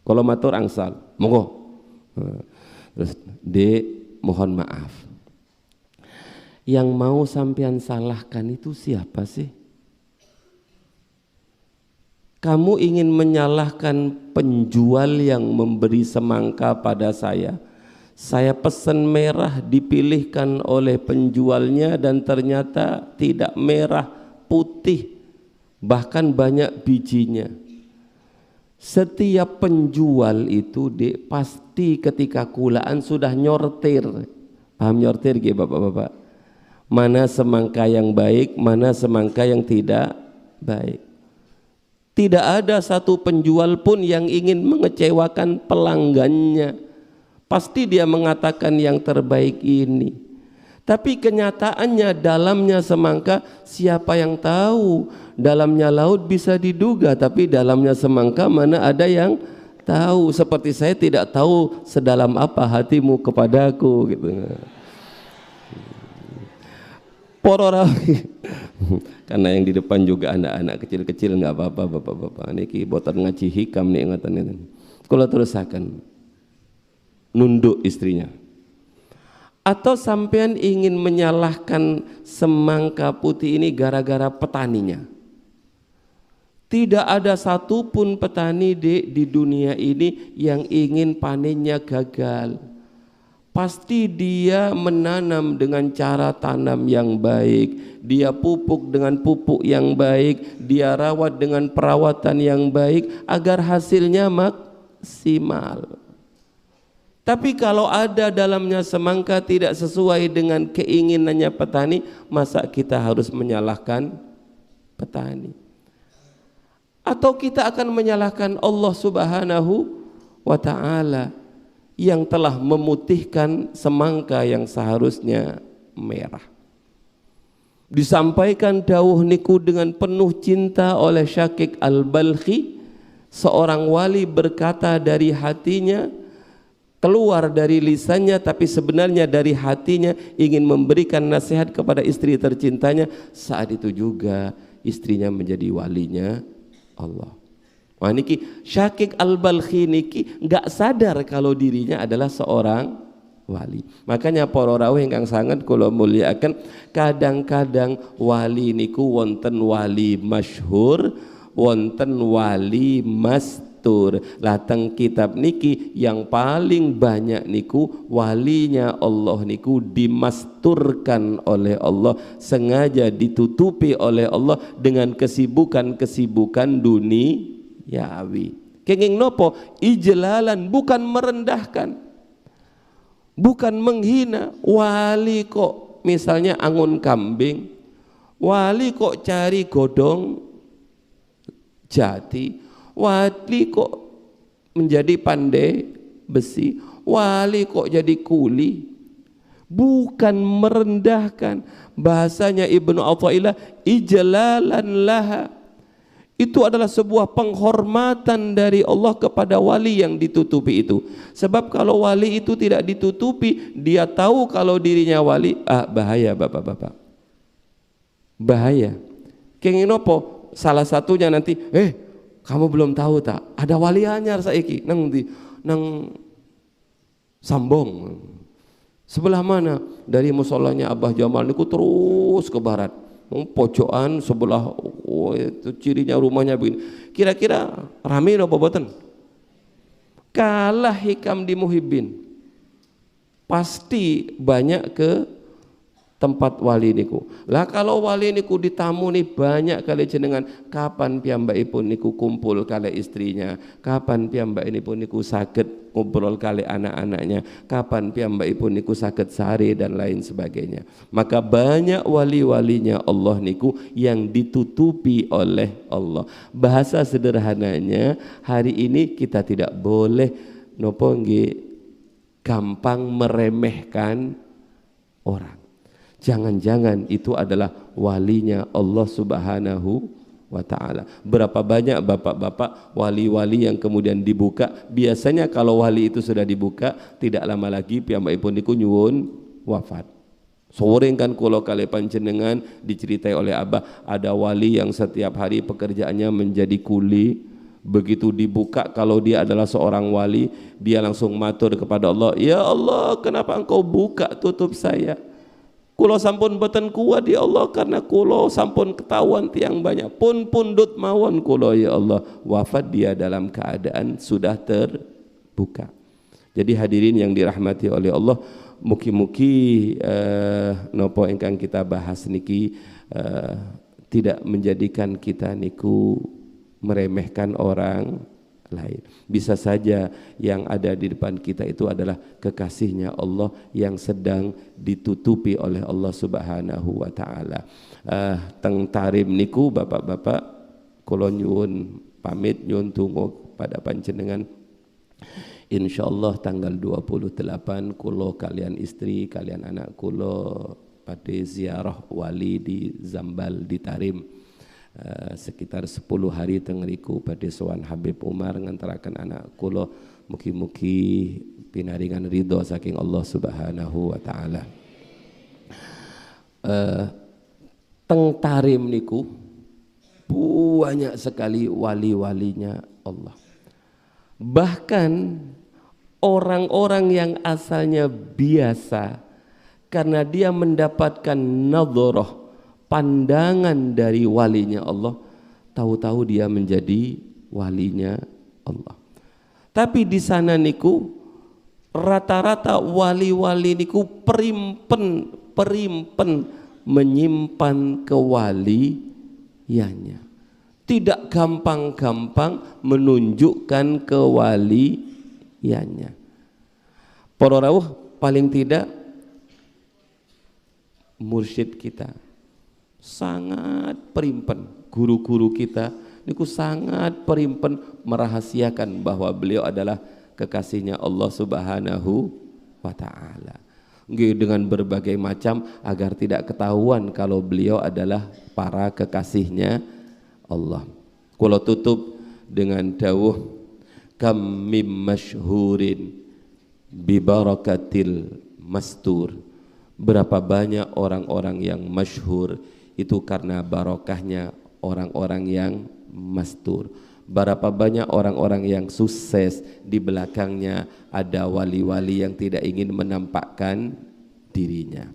Kalau matur angsal, monggo. Terus dek mohon maaf. Yang mau sampean salahkan itu siapa sih? Kamu ingin menyalahkan penjual yang memberi semangka pada saya. Saya pesan merah dipilihkan oleh penjualnya dan ternyata tidak merah, putih, bahkan banyak bijinya. Setiap penjual itu dek pasti ketika kulaan sudah nyortir. Paham nyortir gitu bapak-bapak? Mana semangka yang baik, mana semangka yang tidak baik. Tidak ada satu penjual pun yang ingin mengecewakan pelanggannya. Pasti dia mengatakan yang terbaik ini. Tapi kenyataannya dalamnya semangka siapa yang tahu? Dalamnya laut bisa diduga, tapi dalamnya semangka mana ada yang tahu? Seperti saya tidak tahu sedalam apa hatimu kepadaku gitu. Pororawi. Karena yang di depan juga anak-anak kecil-kecil nggak apa-apa bapak-bapak. Niki boten ngaji hikam nih ingatan itu. Kalau terusakan nunduk istrinya. Atau sampean ingin menyalahkan semangka putih ini gara-gara petaninya. Tidak ada satupun petani di dunia ini yang ingin panennya gagal. Pasti dia menanam dengan cara tanam yang baik, dia pupuk dengan pupuk yang baik, dia rawat dengan perawatan yang baik agar hasilnya maksimal. Tapi kalau ada dalamnya semangka tidak sesuai dengan keinginannya petani, masa kita harus menyalahkan petani? Atau kita akan menyalahkan Allah Subhanahu wa ta'ala yang telah memutihkan semangka yang seharusnya merah. Disampaikan dawuh niku dengan penuh cinta oleh Syakik Al-Balhi. Seorang wali berkata dari hatinya, keluar dari lisannya, tapi sebenarnya dari hatinya ingin memberikan nasihat kepada istri tercintanya. Saat itu juga istrinya menjadi walinya Allah. Wah niki Syakik Al-Balhi niki nggak sadar kalau dirinya adalah seorang wali. Makanya para rawuh ingkang sanget kula mulyakaken, kadang-kadang wali niku wonten wali masyhur, wonten wali mastur. Lateng kitab niki yang paling banyak niku walinya Allah niku dimasturkan oleh Allah, sengaja ditutupi oleh Allah dengan kesibukan-kesibukan dunia Yawi. Kenging nopo ijlalan, bukan merendahkan, bukan menghina. Wali kok misalnya angun kambing, wali kok cari godong jati, wali kok menjadi pandai besi, wali kok jadi kuli. Bukan merendahkan. Bahasanya Ibnu Athaillah, ijlalan laha. Itu adalah sebuah penghormatan dari Allah kepada wali yang ditutupi itu. Sebab kalau wali itu tidak ditutupi, dia tahu kalau dirinya wali, bahaya bapak-bapak. Bahaya. Kenging nopo salah satunya nanti, kamu belum tahu tak? Ada wali anyar saiki nang Sambong. Sebelah mana? Dari musolanya Abah Jamal niku terus ke barat. Pojokan sebelah, itu cirinya rumahnya begini. Kira-kira rame apa boten? Kalah hikam di Muhibbin. Pasti banyak ke tempat wali niku. Lah kalau wali niku ditamuni banyak kali jenengan, kapan piyambakipun niku kumpul kali istrinya, kapan piyambakipun niku saged ngobrol kali anak-anaknya, kapan piyambakipun niku saged sare dan lain sebagainya. Maka banyak wali-walinya Allah niku yang ditutupi oleh Allah. Bahasa sederhananya, hari ini kita tidak boleh nopo nggih gampang meremehkan orang. Jangan-jangan itu adalah walinya Allah Subhanahu wa ta'ala. Berapa banyak bapak-bapak wali-wali yang kemudian dibuka. Biasanya kalau wali itu sudah dibuka, tidak lama lagi piyambakipun niku nyuwun wafat. Sering kan kula kali panjenengan diceritai oleh Abah, ada wali yang setiap hari pekerjaannya menjadi kuli. Begitu dibuka, kalau dia adalah seorang wali, dia langsung matur kepada Allah, ya Allah, kenapa engkau buka tutup saya? Kulo sampun boten kuat ya Allah, karena kulo sampun ketahuan tiang banyak pun pundut mawon kulo ya Allah. Wafat dia dalam keadaan sudah terbuka. Jadi hadirin yang dirahmati oleh Allah, mugi-mugi nopo ingkang kita bahas niki tidak menjadikan kita niku meremehkan orang lain. Bisa saja yang ada di depan kita itu adalah kekasihnya Allah yang sedang ditutupi oleh Allah Subhanahu wa ta'ala. Teng tarim niku bapak-bapak kula nyuwun pamit nyuwun tunggu pada panjenengan. Insyaallah tanggal 28 kula kalian istri kalian anak kula pada ziarah wali di Zambal di Tarim. Sekitar 10 hari tengeriku pada sowan Habib Umar ngantarakan anak kula, mugi-mugi pinaringan ridho saking Allah Subhanahu wa ta'ala. Teng Tarim niku banyak sekali wali-walinya Allah. Bahkan orang-orang yang asalnya biasa, karena dia mendapatkan nadharah, pandangan dari walinya Allah, tahu-tahu dia menjadi walinya Allah. Tapi di sana niku rata-rata wali-wali niku perimpen menyimpan kewaliannya. Tidak gampang-gampang menunjukkan kewaliannya. Para rawuh, paling tidak mursyid kita sangat perimpen, guru-guru kita niku sangat perimpen merahasiakan bahwa beliau adalah kekasihnya Allah Subhanahu wa ta'ala. Dengan berbagai macam agar tidak ketahuan kalau beliau adalah para kekasihnya Allah. Kula tutup dengan dawuh, kam mim masyhurin bi barakatil mastur. Berapa banyak orang-orang yang masyhur itu karena barokahnya orang-orang yang mastur. Berapa banyak orang-orang yang sukses di belakangnya ada wali-wali yang tidak ingin menampakkan dirinya.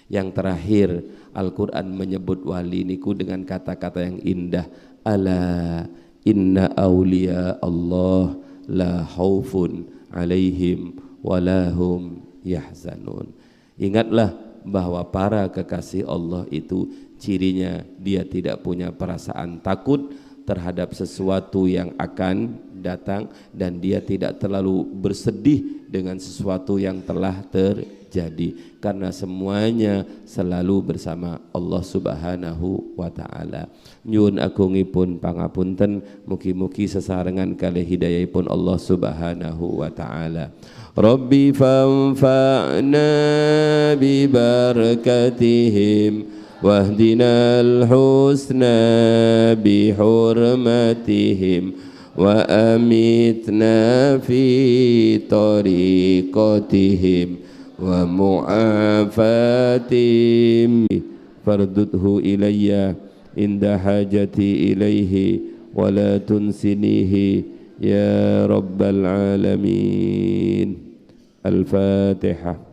Yang terakhir, Al-Quran menyebut wali niku dengan kata-kata yang indah. Ala inna awliya Allah la khaufun alaihim walahum yahzanun. Ingatlah bahwa para kekasih Allah itu cirinya dia tidak punya perasaan takut terhadap sesuatu yang akan datang, dan dia tidak terlalu bersedih dengan sesuatu yang telah terjadi, karena semuanya selalu bersama Allah Subhanahu wa ta'ala. Nyuwun agungipun pangapunten, mugi-mugi sesarengan kali hidayahipun Allah Subhanahu wa ta'ala. Rabbi fanfa'na bi barakatihim واهدنا الحسنى بحرمتهم وأمتنا في طريقتهم ومعافاتهم فاردده إلي عند حاجتي إليه ولا تنسنيه يا رب العالمين. الفاتحة.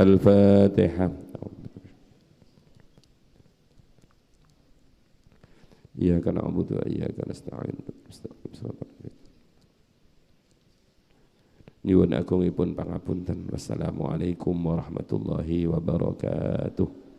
Al-Fatihah. Iyyaka na'budu wa iyyaka nasta'in. Nyuwun agungipun pangapunten. Wassalamualaikum warahmatullahi wabarakatuh.